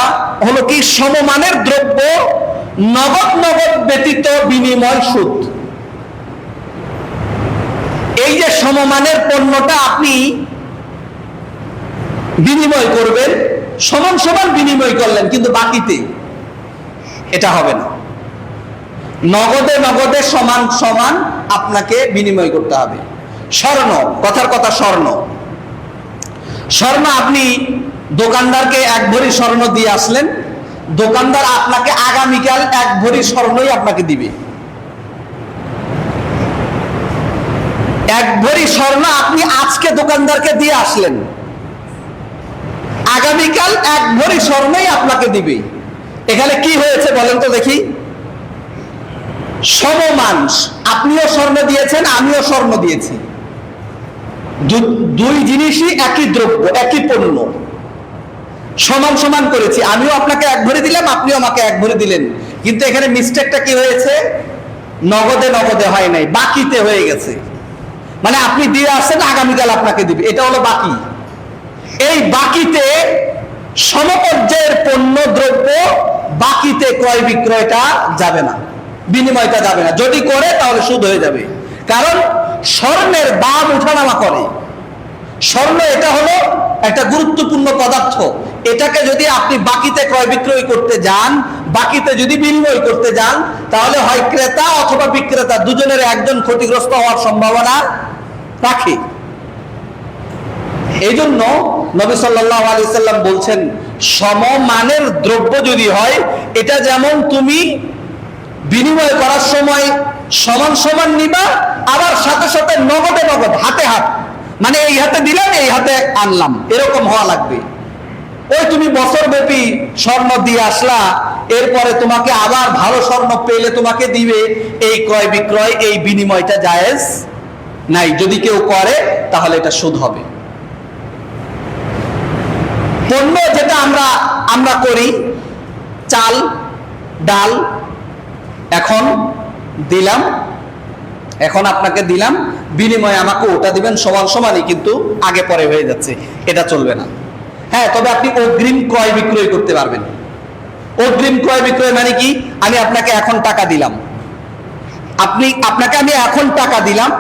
হলো কি, সমমানের দ্রব্য নগদ ব্যতীত বিনিময় সুদ। এই যে সমমানের পণ্যটা আপনি বিনিময় করবেন, সমান সমান বিনিময় করলেন কিন্তু বাকিতে, এটা হবে না। নগদে সমান সমান আপনাকে বিনিময় করতে হবে। স্বর্ণ, কথার কথা স্বর্ণ আপনি দোকানদারকে 1 ভরি স্বর্ণ দিয়ে আসলেন, দোকানদার আপনাকে আগামীকাল 1 ভরি স্বর্ণই আপনাকে দিবে। 1 ভরি স্বর্ণ আপনি আজকে দোকানদারকে দিয়ে আসলেন, আগামীকাল 1 ভরি স্বর্ণই আপনাকে দিবে। এখানে কি হয়েছে বলেন তো দেখি? সমমান, আপনিও স্বর্ণ দিয়েছেন আমিও স্বর্ণ দিয়েছি, দুই জিনিসই একই দ্রব্য একই পণ্য, সমান সমান করেছি। আমিও আপনাকে 1 ভরি দিলাম, আপনিও আমাকে 1 ভরি দিলেন, কিন্তু এখানে মিস্টেকটা কি হয়েছে? নগদে হয় নাই, বাকিতে হয়ে গেছে। মানে আপনি দিয়ে আসছেন, আগামীকাল আপনাকে দিবে, এটা হলো বাকি। এই বাকিতে সমপর্যায়ের পণ্য দ্রব্য বাকিতে ক্রয় বিক্রয়টা যাবে না, বিনিময়টা যাবে না। যদি করে তাহলে সুদ হয়ে যাবে, কারণ স্বর্ণের দাম ওঠানামা করে। স্বর্ণ এটা হলো একটা গুরুত্বপূর্ণ পদার্থ, এটাকে যদি আপনি বাকিতে ক্রয় বিক্রয় করতে যান, বাকিতে যদি বিনিময় করতে যান, তাহলে হয় ক্রেতা অথবা বিক্রেতা দুজনের একজন ক্ষতিগ্রস্ত হওয়ার সম্ভাবনা রাখে। এই জন্য নবী সাল্লাল্লাহু আলাইহি সাল্লাম বলছেন, সমমানের দ্রব্য যদি হয়, এটা যেমন তুমি বিনিময় করার সময় সমান সমান নিবা, আবার সাথে সাথে নগদে হাতে হাত, মানে এই হাতে দিলাম এই হাতে আনলাম, এরকম হওয়া লাগবে। ওই তুমি বছরব্যাপী স্বর্ণ দিয়ে আসলা, এরপরে তোমাকে আবার ভালো স্বর্ণ পেলে তোমাকে দিবে, এই ক্রয় বিক্রয় এই বিনিময়টা জায়েজ নাই। যদি কেউ করে তাহলে এটা সুদ হবে। পণ্য যেটা আমরা করি, চাল ডাল এখন দিলাম, এখন আপনাকে দিলাম, বিনিময়ে আমাকে ওটা দিবেন, সমান সমানই কিন্তু আগে পরে হয়ে যাচ্ছে, এটা চলবে না। হ্যাঁ, তবে আপনি অগ্রিম ক্রয় বিক্রয় করতে পারবেন। অগ্রিম ক্রয় বিক্রয় মানে কি? আমি আপনাকে এখন টাকা দিলাম, আপনাকে আমি এখন টাকা দিলাম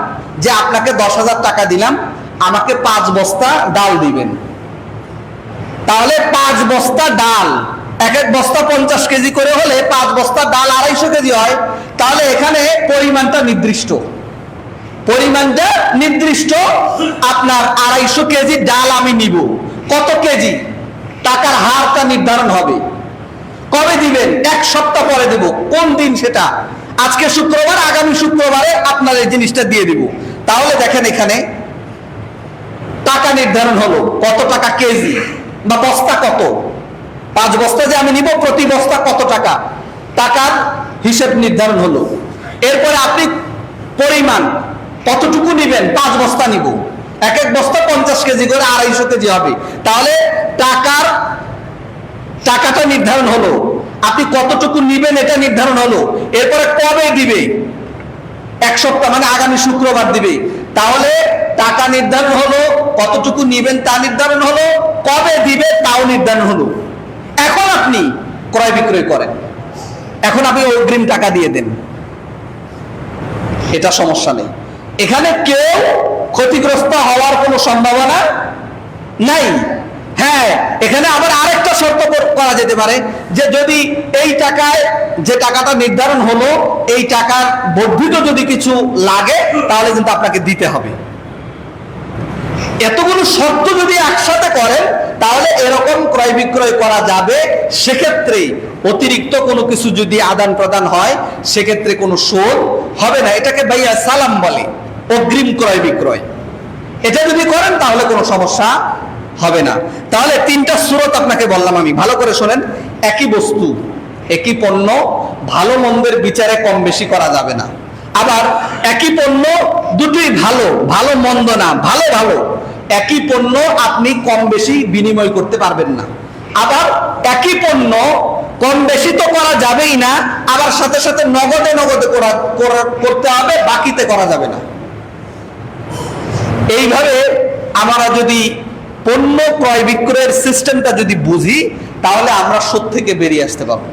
যে আপনাকে 10,000 টাকা দিলাম, আমাকে 5 বস্তা ডাল দিবেন। তাহলে 5 বস্তা ডাল, এক এক বস্তা 50 কেজি করে হলে 5 বস্তা ডাল 250 কেজি হয়। তাহলে এখানে পরিমাণটা নির্দিষ্ট, আপনার 250 কেজি ডাল আমি নিব। কত কেজি? টাকার হারটা নির্ধারণ হবে। কবে দিবেন? 1 সপ্তাহ পরে দেব। কোন দিন সেটা? আজকে শুক্রবার, আগামী শুক্রবারে আপনার এই জিনিসটা দিয়ে দিব। তাহলে দেখেন এখানে টাকা নির্ধারণ হলো, কত টাকা কেজি বা বস্তা কত। 5 বস্তা যে আমি নিব, প্রতি বস্তা কত টাকা, টাকার হিসেব নির্ধারণ হলো। এরপরে আপনি পরিমাণ কতটুকু নিবেন? 5 বস্তা নিব, এক এক বস্তা 50 কেজি করে 250 কেজি হবে। তাহলে টাকাটা নির্ধারণ হলো, আপনি কতটুকু নিবেন এটা নির্ধারণ হলো। এরপরে কবে দিবে? 1 সপ্তাহ, মানে আগামী শুক্রবার দিবে। তাহলে টাকা নির্ধারণ হলো, কতটুকু নিবেন তা নির্ধারণ হলো, কবে দিবে তাও নির্ধারণ হলো। এখন আপনি ক্রয় বিক্রয় করেন, এখন আপনি অগ্রিম টাকা দিয়ে দেন, এটা সমস্যা নেই। এখানে কেউ ক্ষতিগ্রস্ত হওয়ার কোনো সম্ভাবনা নাই। হ্যাঁ, এখানে আবার আরেকটা শর্ত করা যেতে পারে যে যদি এই টাকায়, যে টাকাটা নির্ধারণ হলো, এই টাকার বর্ধিত যদি কিছু লাগে তাহলে কিন্তু আপনাকে দিতে হবে। এতগুলো শর্ত যদি একসাথে করেন তাহলে এরকম ক্রয় বিক্রয় করা যাবে। সেক্ষেত্রে অতিরিক্ত কোনো কিছু যদি আদান প্রদান হয় সেক্ষেত্রে কোনো সুদ হবে না। এটাকে বাইয়া সালাম বলে, অগ্রিম ক্রয় বিক্রয়। এটা যদি করেন তাহলে কোনো সমস্যা হবে না। তাহলে 3টা সূরত আপনাকে বললাম আমি, ভালো করে শোনেন। একই বস্তু, একই পণ্য, ভালো মন্দের বিচারে কম বেশি করা যাবে না। আবার একই পণ্য দুটোই ভালো, ভালো মন্দ না, ভালো ভালো, একই পণ্য আপনি কম বেশি বিনিময় করতে পারবেন না। আবার একই পণ্য কম বেশি তো করা যাবেই না, আবার সাথে সাথে নগদে নগদে করতে হবে, বাকিতে করা যাবে না। এইভাবে আমরা যদি পণ্য ক্রয় বিক্রয়ের সিস্টেমটা যদি বুঝি তাহলে আমরা সুদ থেকে বেরিয়ে আসতে পারবো।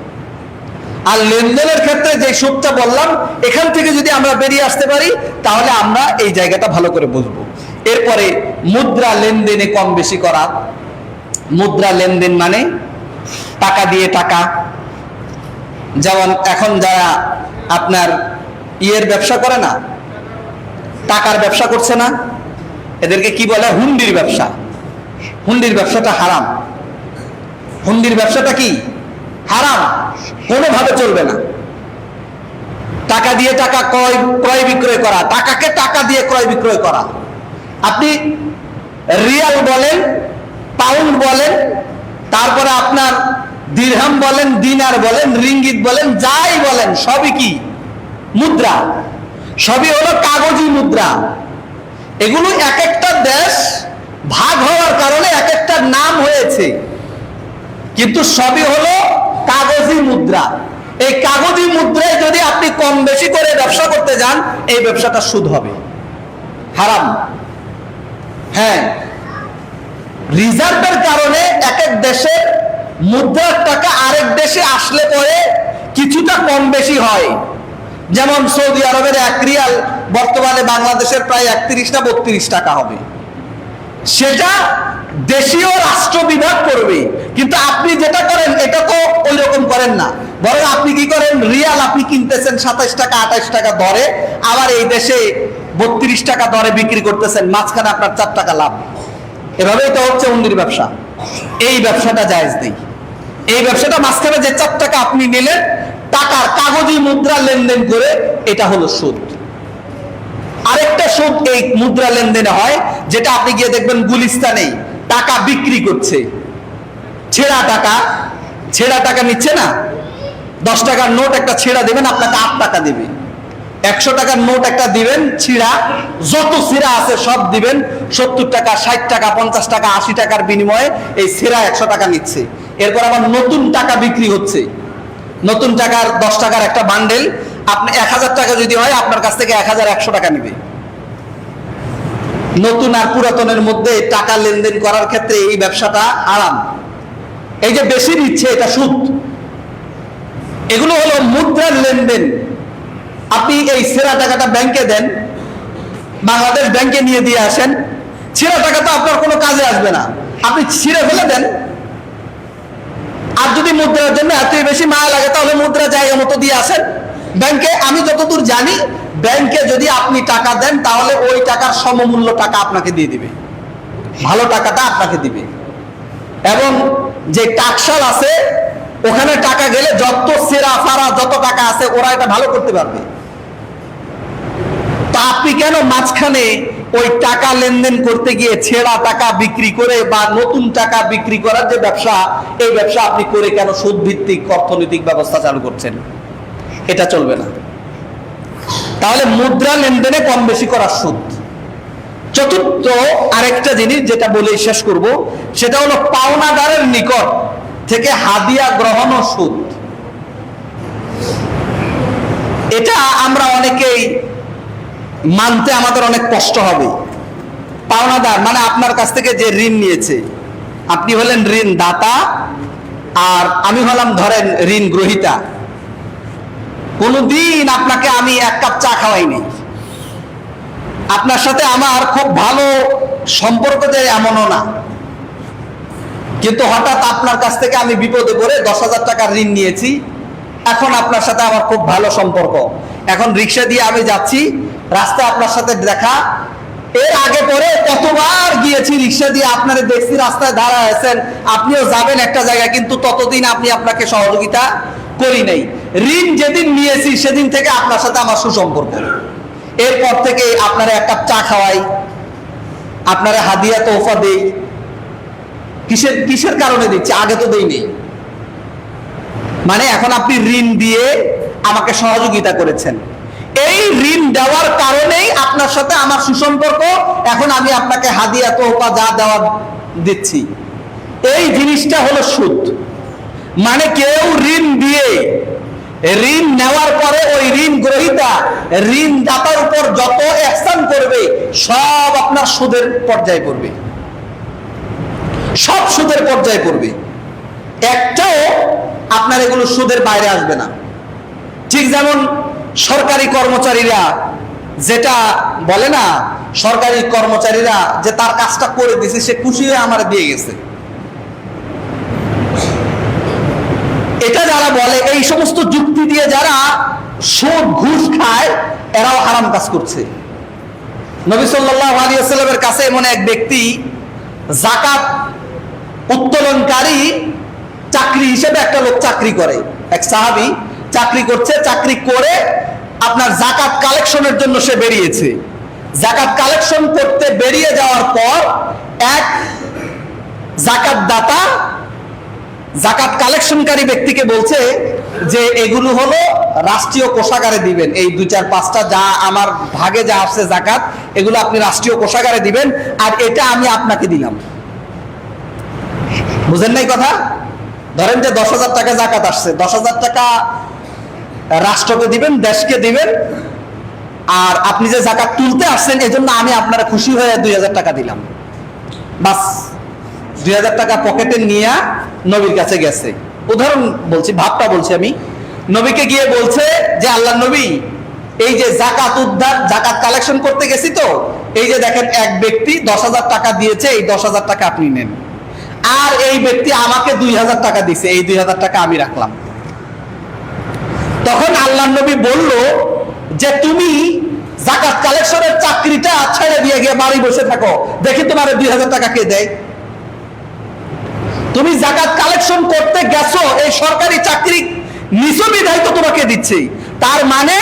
আর লেনদেনের ক্ষেত্রে যে সুদটা বললাম, এখান থেকে যদি আমরা বেরিয়ে আসতে পারি তাহলে আমরা এই জায়গাটা ভালো করে বুঝবো। এরপরে মুদ্রা লেনদেনে কম বেশি করা। মুদ্রা লেনদেন মানে টাকা দিয়ে টাকা। যেমন এখন যারা আপনার ব্যবসা করে না, টাকার ব্যবসা করছে না, এদেরকে কি বলে? হুন্ডির ব্যবসা। হুন্ডির ব্যবসাটা হারাম। হুন্ডির ব্যবসাটা কি? হারাম, কোনোভাবে চলবে না। টাকা দিয়ে টাকা ক্রয় বিক্রয় করা, টাকাকে টাকা দিয়ে ক্রয় বিক্রয় করা। আপনি রিয়াল বলেন, পাউন্ড বলেন, তারপরে আপনার দিরহাম বলেন, দিনার বলেন, রিঙ্গিত বলেন, যাই বলেন, সবই কি? মুদ্রা। সবই হলো কাগজি মুদ্রা। এগুলো এক একটা দেশ ভাগ হওয়ার কারণে এক একটা নাম হয়েছে, কিন্তু সবই হলো কাগজি মুদ্রা। এই কাগজি মুদ্রায় যদি আপনি কম বেশি করে ব্যবসা করতে যান, এই ব্যবসাটা সুদ হবে, হারাম। হ্যাঁ, রিজার্ভের কারণে এক এক দেশের মুদ্রার টাকা আরেক দেশে আসলে পরে কিছুটা কম বেশি হয়। যেমন সৌদি আরবের 1 রিয়াল বর্তমানে বাংলাদেশের প্রায় 31 না 32 টাকা হবে। সেটা দেশীয় রাষ্ট্র বিভাগ করবে, কিন্তু আপনি যেটা করেন এটা তো ওই রকম করেন না। বরং আপনি কি করেন? রিয়াল আপনি কিনতেছেন 27 টাকা 28 টাকা দরে, আবার এই দেশে 32 টাকা দরে বিক্রি করতেছেন, মাঝখানে আপনার 4 টাকা লাভ। এভাবেই তো হচ্ছে হুন্ডির ব্যবসা। এই ব্যবসাটা জায়েজ নেই। এই ব্যবসাটা মাঝখানে যে 4 টাকা আপনি নিলেন, টাকার কাগজি মুদ্রা লেনদেন করে, এটা হলো সুদ। আরেকটা সুদ এই মুদ্রা লেনদেনে হয়, যেটা আপনি গিয়ে দেখবেন গুলিস্তানে টাকা বিক্রি করছে, ছেঁড়া টাকা নিচ্ছে না। 10 টাকার নোট একটা ছেঁড়া দেবেন, আপনাকে 8 টাকা দেবে। 100 টাকার নোট একটা দিবেন ছিঁড়া, যত ছিঁড়া আছে সব দিবেন, 70 টাকা 60 টাকা 50 টাকা 80 টাকার বিনিময়ে এই ছিঁড়া 100 টাকা নিচ্ছে। এরপর আবার নতুন টাকা বিক্রি হচ্ছে, নতুন টাকার 10 টাকার একটা বান্ডেল আপনি 1000 টাকা যদি হয় আপনার কাছ থেকে 1100 টাকা নেবে। নতুন আর পুরাতনের মধ্যে টাকা লেনদেন করার ক্ষেত্রে এই ব্যবসাটা আরাম। এই যে বেশি নিচ্ছে এটা সুদ। এগুলো হলো মুদ্রার লেনদেন। আপনি এই ছেঁড়া টাকাটা ব্যাংকে দেন, বাংলাদেশ ব্যাংকে নিয়ে দিয়ে আসেন, ছেঁড়া টাকা তো আপনার কোনো কাজে আসবে না, আপনি ছিঁড়ে ফেলে দেন। আর যদি মুদ্রার জন্য এতই বেশি মায়া লাগে তাহলে মুদ্রা জায়গা মতো দিয়ে আসেন ব্যাংকে। আমি যতদূর জানি ব্যাংকে যদি আপনি টাকা দেন তাহলে ওই টাকার সমমূল্য টাকা আপনাকে দিয়ে দিবে, ভালো টাকাটা আপনাকে দিবে। এবং যে টাকশাল আছে ওখানে টাকা গেলে যত সেরা ফারা যত টাকা আছে ওরা এটা ভালো করতে পারবে। তা আপনি কেন মাঝখানে ওই টাকা লেনদেন করতে গিয়ে ছেঁড়া টাকা বিক্রি করে বা নতুন টাকা বিক্রি করার যে ব্যবসা, এই ব্যবসা আপনি করে কেন সুদ ভিত্তিক অর্থনৈতিক ব্যবস্থা চালু করছেন? এটা চলবে না। তাহলে মুদ্রা লেনদেনে কম বেশি করার সুদ। চতুর্থ আরেকটা জিনিস যেটা বলে শেষ করব, সেটা হলো পাওনাদারের নিকট থেকে হাদিয়া গ্রহণ ও সুদ। এটা আমরা অনেকেই মানতে আমাদের অনেক কষ্ট হবে। পাওনাদার মানে আপনার কাছ থেকে যে ঋণ নিয়েছে, আপনি হলেন ঋণ দাতা আর আমি হলাম ধরেন ঋণ গ্রহীতা। কোনদিন আপনাকে আমি এক কাপ চা খাওয়াইনি, আপনার সাথে আমার খুব ভালো সম্পর্ক যে এমনও না, কিন্তু হঠাৎ আপনার কাছ থেকে আমি বিপদে পড়ে 10,000 টাকার ঋণ নিয়েছি। এখন আপনার সাথে আমার খুব ভালো সম্পর্ক। এখন রিক্সা দিয়ে আমি যাচ্ছি, রাস্তায় আপনার সাথে দেখা। এর আগে পরে কতবার গিয়েছি রিক্সা দিয়ে, আপনারা দেখছি রাস্তায় দাঁড়ায় আছেন, আপনিও যাবেন একটা জায়গায়, কিন্তু ততদিন আপনাকে সহযোগিতা করি নাই। ঋণ যেদিন নিয়েছি সেদিন থেকে আপনার সাথে আমার সুসম্পর্ক। এরপর থেকে আপনারা এক কাপ চা খাওয়াই, আপনারা হাদিয়া তোহফা দেই। কিসের কারণে দিচ্ছি? আগে তো দেই নেই। মানে এখন আপনি ঋণ দিয়ে আমাকে সহযোগিতা করেছেন, এই ঋণ দেওয়ার কারণেই আপনার সাথে আমার সুসম্পর্ক। এখন আমি আপনাকে হাদিয়া তোহফা যা দেওয়া দিচ্ছি, এই জিনিসটা হলো সুদ। মানে কেউ ঋণ দিয়ে ঋণ নেওয়ার পরে ওই ঋণ গ্রহীতা ঋণ দাতার উপর যত ihsan করবে সব আপনার সুদের পর্যায়ে পড়বে, সব সুদের পর্যায়ে পড়বে। একটাও আপনার এগুলো সুদের বাইরে আসবে না। ঠিক যেমন সরকারি কর্মচারীরা যেটা বলে না, সরকারি কর্মচারীরা যে তার কাজটা করে দিয়েছে সে খুশি হয়ে আমার দিয়ে গেছে, এটা যারা বলে, এই সমস্ত যুক্তি দিয়ে যারা সুদ ঘুষ খায় এরাও হারাম কাজ করছে। নবী সাল্লাল্লাহু আলাইহি ওয়াসাল্লামের কাছে এমন এক ব্যক্তি যাকাত উত্তোলনকারী চাকরি হিসেবে একটা লোক চাকরি করে, এক সাহাবী চাকরি করছে। চাকরি করে আপনার যাকাত কালেকশনের জন্য সে বেরিয়েছে। যাকাত কালেকশন করতে বেরিয়ে যাওয়ার পর এক যাকাত দাতা যাকাত কালেকশনকারী ব্যক্তিকে বলছে যে এগুলো হলো রাষ্ট্রীয় কোষাগারে দিবেন, এই 2-4-5টা যা আমার ভাগে যা আসছে যাকাত, এগুলো আপনি রাষ্ট্রীয় কোষাগারে দিবেন, আর এটা আমি আপনাকে দিলাম। বুঝেন নাই কথা? ধরেন যে 10,000 টাকা যাকাত আসছে, 10,000 টাকা রাষ্ট্রকে দিবেন, দেশকে দিবেন, আর আপনি যে যাকাত তুলতে আসছেন এজন্য আমি আপনারা খুশি হয়ে 2,000 টাকা দিলাম। বাস 2,000 টাকা পকেটে নিয়ে নবীর কাছে গেছে। উদাহরণ বলছি, ভাবটা বলছি আমি। নবীকে গিয়ে বলছে যে আল্লাহর নবী, এই যে যাকাত যাকাত কালেকশন করতে গেছি, তো এই যে দেখেন এক ব্যক্তি 10,000 টাকা দিয়েছে, এই 10,000 টাকা আপনি নেন, আর এই ব্যক্তি আমাকে 2,000 টাকা দিয়েছে, এই 2,000 টাকা আমি রাখলাম। তখন আল্লাহর নবী বলল যে তুমি যাকাত কালেকশনের চাকরিটা ছেড়ে দিয়ে গিয়ে বাড়ি বসে থাকো, দেখি তোমার 2,000 টাকা কে দেয়। তুমি যাকাত কালেকশন করতে গেছো, এই সরকারি চাকরি নিছো বিধায় তো তোমাকে দিচ্ছে, তার মানে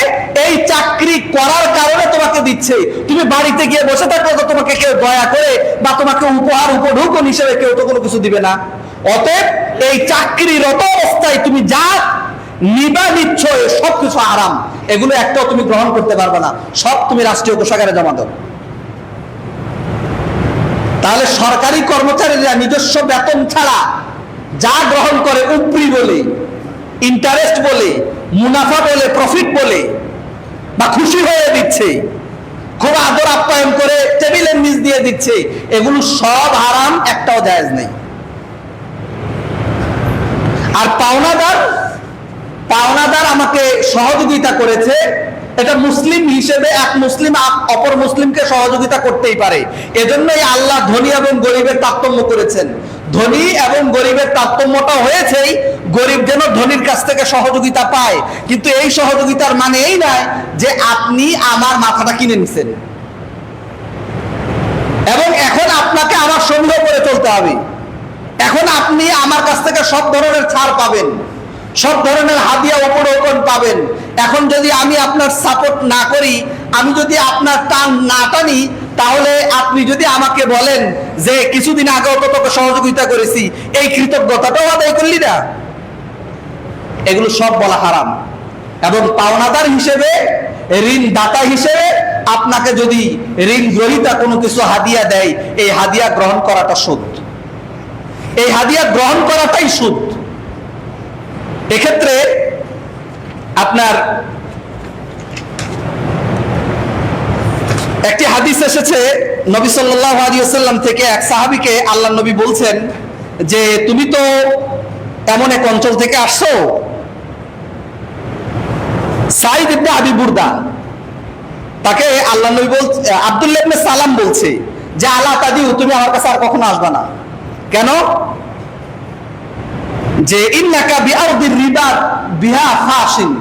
এই চাকরি করার কারণে তোমাকে দিচ্ছে। তুমি বাড়িতে গিয়ে বসে থাকলে তো তোমাকে কেউ দয়া করে বা তোমাকে উপহার উপঢৌকন হিসেবে কেউ তো কোনো কিছু দিবে না। অতএব এই চাকরিরত অবস্থায় তুমি যা নিবা নিচ্ছ সবকিছু আরাম, এগুলো একটাও তুমি গ্রহণ করতে পারবে না, সব তুমি রাষ্ট্রীয় কোষাগারে জমা দাও। তাহলে সরকারি কর্মচারীরা নিজস্ব বেতন ছাড়া যা গ্রহণ করে, উপরি বলে, ইন্টারেস্ট বলে, মুনাফা বলে, প্রফিট বলে, বা খুশি হয়ে দিচ্ছে, খুব আদর আপ্যায়ন করে টেবিলের নিচ দিয়ে দিচ্ছে, এগুলো সব হারাম, একটাও জায়েজ নেই। আর পাওনাদার আমাকে সহযোগিতা করেছে, এটা মুসলিম হিসেবে এক মুসলিম অপর মুসলিমকে সহযোগিতা করতেই পারে। এজন্যই আল্লাহ ধনী এবং গরিবের তারতম্য করেছেন। ধনী এবং গরিবের তারতম্যটা হয়েছেই গরিব যেন ধনীর কাছ থেকে সহযোগিতা পায়, কিন্তু এই সহযোগিতার মানে এই নয় যে আপনি আমার মাথাটা কিনে নিছেন এবং এখন আপনাকে আমার সঙ্গ করে চলতে হবে। এখন আপনি আমার কাছ থেকে সব ধরনের ছাড় পাবেন, সব ধরনের হাদিয়া উপঢৌকন পাবেন। এখন যদি আমি আপনার সাপোর্ট না করি, আমি যদি আপনার টান না টানি, তাহলে আপনি যদি আমাকে বলেন যে কিছুদিন আগেও তো তোকে সহযোগিতা করেছি, এই কৃতজ্ঞতাটাও আদায় করলি না, এগুলো সব বলা হারাম। এবং পাওনাদার হিসেবে, ঋণদাতা হিসেবে আপনাকে যদি ঋণ গ্রহীতা কোনো কিছু হাদিয়া দেয়, এই হাদিয়া গ্রহণ করাটা সুদ, এই হাদিয়া গ্রহণ করাটাই সুদ। এক্ষেত্রে আপনার একটি হাদিস এসেছে নবী সাল্লাল্লাহু আলাইহি ওয়াসাল্লাম থেকে, এক সাহাবীকে আল্লাহর নবী বলছেন যে তুমি তো এমন এক অঞ্চল থেকে আসছো। সাইদ ইবনে আবি বুরদা, তাকে আল্লাহর নবী বলছে, আব্দুল্লাহ ইবনে সালাম বলছে যে আলা তাদিউ, তুমি আমার কাছে আর কখনো আসবে না। কেন? যে ইন্নাকা বিআরদির রিবা বিহা ফাশিন,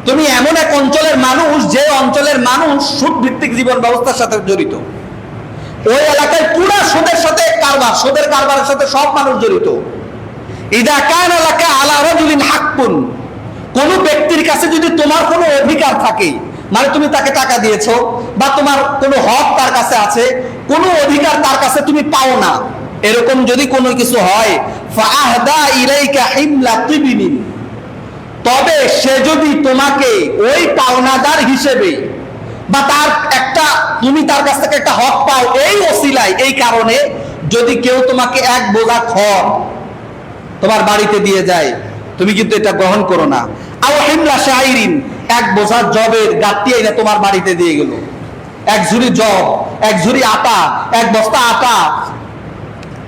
তুমি এমন এক অঞ্চলের মানুষ যে অঞ্চলের মানুষ সুদ ভিত্তিক জীবন ব্যবস্থার সাথে জড়িত। ওই এলাকায় পুরো সুদের সাথে কারবার, সুদের কারবারের সাথে সব মানুষ জড়িত। ইদা কানা লাকা আলা রাজুলিন হাক্কুন, কোন ব্যক্তির কাছে যদি তোমার কোনো অধিকার থাকে, মানে তুমি তাকে টাকা দিয়েছো বা তোমার কোনো হক তার কাছে আছে, কোনো অধিকার তার কাছে তুমি পাও না, এরকম যদি কোনো কিছু হয়, ফাআহদা ইলাইকা হিমলা তিবিনিন, তবে সে যদি তোমাকে ওই পাওনাদার হিসেবে বা তার একটা, তুমি তার কাছ থেকে একটা হক পাও, এই ওসিলায়, এই কারণে যদি কেউ তোমাকে এক বোঝা খড় তোমার বাড়িতে দিয়ে যায়, তুমি কিন্তু এটা গ্রহণ করো না। আও হিমলা শাইরিন, এক বোঝা জবের গাঁটটি এনে তোমার বাড়িতে দিয়ে গেল, এক ঝুড়ি জব, এক ঝুড়ি আটা, এক বস্তা আটা,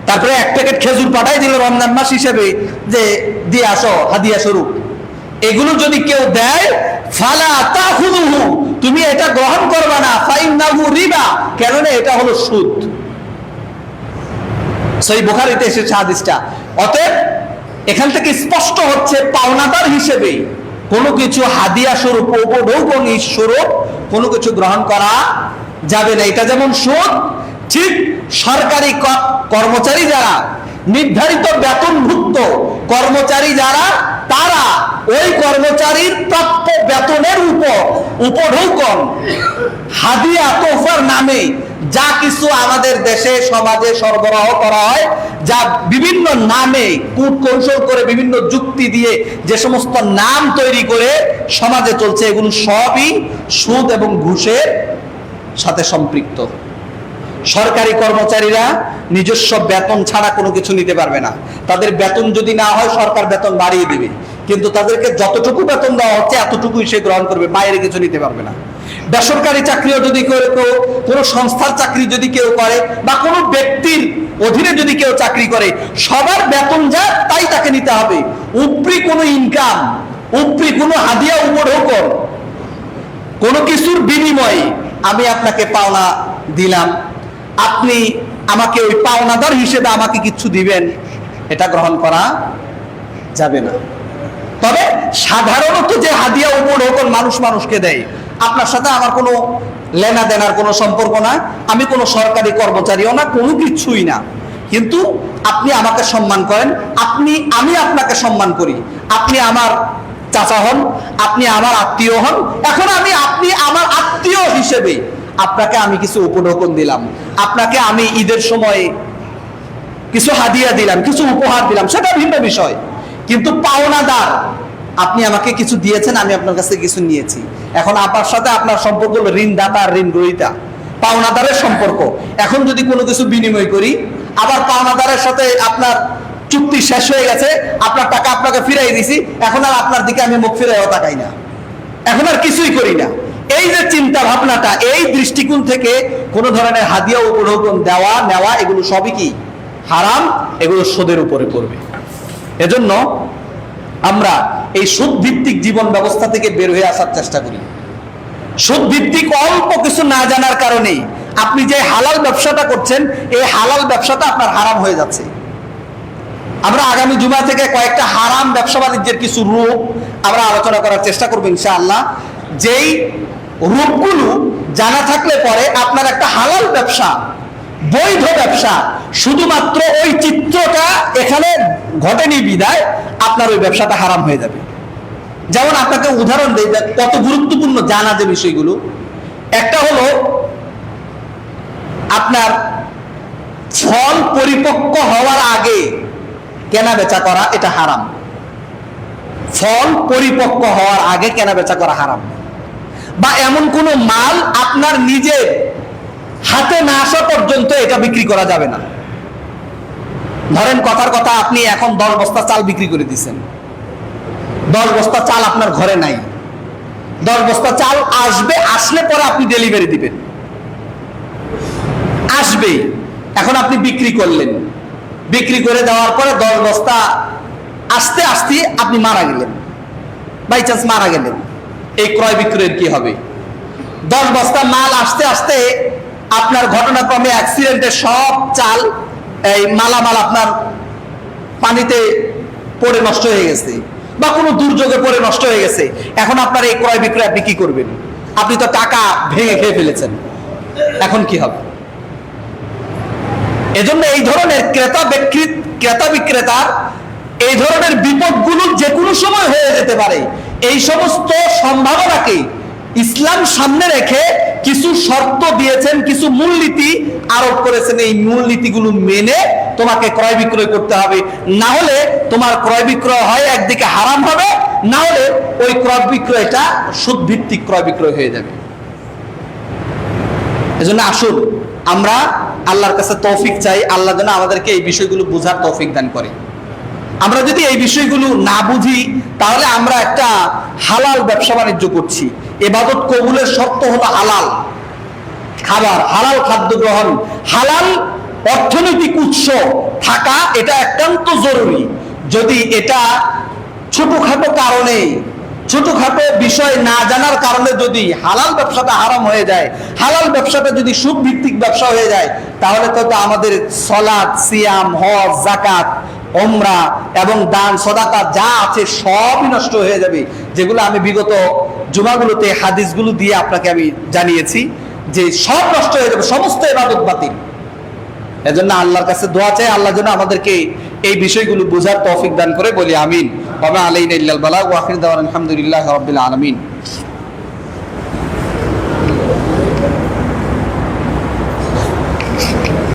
তারপরে এক প্যাকেট খেজুর পাঠাই দিল রমজান মাস হিসেবে যে দিয়ে আসো হাদিয়া স্বরূপ, এগুলো যদি কেউ দেয়, ফালা তাখুযুহু, তুমি এটা গ্রহণ করবে না, ফাইন্নাহু রিবা, কেননা এটা হলো সুদ। সহিহ বুখারীতে এসেছে হাদিসটা। অতএব এখান থেকে স্পষ্ট হচ্ছে পাওনাদার হিসেবে কোনো কিছু হাদিয়া স্বরূপ, উপঢৌকন স্বরূপ কোনো কিছু গ্রহণ করা যাবে না। এটা যেমন সুদ, ঠিক সরকারি কর্মচারী যারা, নির্ধারিত বেতনভুক্ত কর্মচারী যারা, তারা ওই কর্মচারীর প্রাপ্য বেতনের উপর উপঢৌকন, হাদিয়া, তোহফার নামে যা কিছু আমাদের দেশে সমাজে সরবরাহ করা হয়, যা বিভিন্ন নামে কূট কৌশল করে, বিভিন্ন যুক্তি দিয়ে যে সমস্ত নাম তৈরি করে সমাজে চলছে, এগুলো সবই সুদ এবং ঘুষের সাথে সম্পৃক্ত। সরকারি কর্মচারীরা নিজস্ব বেতন ছাড়া কোনো কিছু নিতে পারবে না। তাদের বেতন যদি না হয়, সরকার বেতন বাড়িয়ে দিবে, কিন্তু তাদেরকে যতটুকু বেতন দেওয়া হচ্ছে এতটুকুই সে গ্রহণ করবে, বাইরে কিছু নিতে পারবে না। বেসরকারি চাকরিও যদি কেউ, কোনো সংস্থার চাকরি যদি কেউ করে, বা কোনো ব্যক্তির অধীনে যদি কেউ চাকরি করে, সবার বেতন যা তাই তাকে নিতে হবে। উপরি কোনো ইনকাম, উপরি কোনো হাদিয়া উপঢৌকন, কোনো কিছুর বিনিময়ে আমি আপনাকে পাওনা দিলাম, আপনি আমাকে ওই পাওনাদার হিসেবে আমাকে কিছু দিবেন, এটা গ্রহণ করা যাবে না। তবে সাধারণত যে হাদিয়া উপঢৌকন মানুষ মানুষকে দেয়, আপনার সাথে আমার কোনো লেনা দেনার কোনো সম্পর্ক না, আমি কোনো সরকারি কর্মচারীও না, কোনো কিছুই না, কিন্তু আপনি আমাকে সম্মান করেন, আমি আপনাকে সম্মান করি, আপনি আমার চাচা হন, আপনি আমার আত্মীয় হন, এখন আপনি আমার আত্মীয় হিসেবে আপনাকে আমি কিছু উপঢৌকন দিলাম, আপনাকে আমি ঈদের সময় কিছু হাদিয়া দিলাম, কিছু উপহার দিলাম, সেটা ভিন্ন বিষয়। কিন্তু পাওনাদার, আপনি আমাকে কিছু দিয়েছেন, আমি আপনার কাছে কিছু নিয়েছি, এখন আপনার সাথে আপনার সম্পর্ক হলো ঋণদাতা আর ঋণ গ্রহীতা, পাওনাদারের সম্পর্ক। এখন যদি কোনো কিছু বিনিময় করি, আবার পাওনাদারের সাথে আপনার চুক্তি শেষ হয়ে গেছে, আপনার টাকা আপনাকে ফিরাই দিছি, এখন আর আপনার দিকে আমি মুখ ফিরাইও তাকাই না, এখন আর কিছুই করি না। এই যে চিন্তা ভাবনাটা, এই দৃষ্টিকোণ থেকে কোনো ধরনের হাদিয়া উপঢৌকন দেওয়া নেওয়া এগুলো সবই কি হারাম, এগুলো সুদের উপরে পড়বে। এজন্য আমরা এই সুদ ভিত্তিক জীবন ব্যবস্থা থেকে বের হয়ে আসার চেষ্টা করি। সুদ ভিত্তিক অল্প কিছু না জানার কারণে আপনি যে হালাল ব্যবসাটা করছেন, এই হালাল ব্যবসাটা আপনার হারাম হয়ে যাচ্ছে। আমরা আগামী জুমা থেকে কয়েকটা হারাম ব্যবসা বাণিজ্যের কিছু রূপ আমরা আলোচনা করার চেষ্টা করবো ইনশাআল্লাহ। যেই রূপগুলো জানা থাকলে পরে আপনার একটা হালাল ব্যবসা, বৈধ ব্যবসা, শুধুমাত্র ওই চিত্রটা এখানে ঘটেনি বিদায় আপনার ওই ব্যবসাটা হারাম হয়ে যাবে। যেমন আপনাকে উদাহরণ দেই, কত গুরুত্বপূর্ণ জানা যে বিষয়গুলো। একটা হলো আপনার ফল পরিপক্ক হওয়ার আগে কেনা বেচা করা, এটা হারাম। ফল পরিপক্ক হওয়ার আগে কেনা বেচা করা হারাম। বা এমন কোন মাল আপনার নিজের হাতে না আসা পর্যন্ত এটা বিক্রি করা যাবে না। ধরেন কথার কথা, আপনি এখন 10 বস্তা চাল বিক্রি করে দিচ্ছেন, 10 বস্তা চাল আপনার ঘরে নাই, 10 বস্তা চাল আসবে, আসলে পরে আপনি ডেলিভারি দিবেন, আসবে। এখন আপনি বিক্রি করলেন, বিক্রি করে দেওয়ার পরে 10 বস্তা আসতে আসতে আপনি মারা গেলেন, বাই চান্স মারা গেলেন, এই ক্রয় বিক্রয়ের কি হবে? 10 বস্তা মাল আসতে আসতে আপনার ঘটনাক্রমে অ্যাক্সিডেন্টে সব চাল, এই মালামাল আপনার পানিতে পড়ে নষ্ট হয়ে গেছে, বা কোনো দুর্যোগে পড়ে নষ্ট হয়ে গেছে। এখন আপনার এই ক্রয় বিক্রয় আপনি কি করবেন? আপনি তো টাকা ভেঙে খেয়ে ফেলেছেন, এখন কি হবে? এজন্য এই ধরনের ক্রেতা বিক্রেতার এই ধরনের বিপদগুলো যে কোনো সময় হয়ে যেতে পারে। এই সমস্ত সম্ভাবনাকে ইসলাম সামনে রেখে কিছু শর্ত দিয়েছেন, কিছু মূলনীতি আরোপ করেছেন। এই মূলনীতিগুলো মেনে তোমাকে ক্রয় বিক্রয় করতে হবে, না হলে তোমার ক্রয় বিক্রয় হয় একদিকে হারাম হবে, না হলে ওই ক্রয় বিক্রয়টা সুদ ভিত্তিক ক্রয় বিক্রয় হয়ে যাবে। এজন্য আসুন আমরা আল্লাহর কাছে তৌফিক চাই, আল্লাহ যেন আমাদেরকে এই বিষয়গুলো বোঝার তৌফিক দান করে। আমরা যদি এই বিষয়গুলো না বুঝি, তাহলে আমরা একটা হালাল ব্যবসা বাণিজ্য করছি। ইবাদত কবুলের শর্ত হলো হালাল খাবার, হালাল খাদ্য গ্রহণ, হালাল অর্থনৈতিক উৎস থাকা, এটা একান্ত জরুরি। যদি এটা ছোটখাটো কারণে, ছোটখাটো বিষয় না জানার কারণে যদি হালাল ব্যবসাটা হারাম হয়ে যায়, হালাল ব্যবসাটা যদি সুদ ভিত্তিক ব্যবসা হয়ে যায়, তাহলে তো আমাদের সালাত, সিয়াম, হজ, যাকাত, ওমরা এবং দান সদাকা যা আছে সবই নষ্ট হয়ে যাবে। যেগুলো আমি বিগত জুমাগুলোতে হাদিসগুলো দিয়ে আপনাকে আমি জানিয়েছি যে সব নষ্ট হয়ে যাবে, সমস্ত ইবাদত বাতিল। এজন্য আল্লাহর কাছে দোয়া চাই, আল্লাহ যেন আমাদেরকে এই বিষয়গুলো বোঝার তৌফিক দান করে। বলি আমিন। ওয়া মা আলাইনা ইল্লাল বালাগ ওয়া আখির দাওয়ানা আলহামদুলিল্লাহি রাব্বিল আলামিন।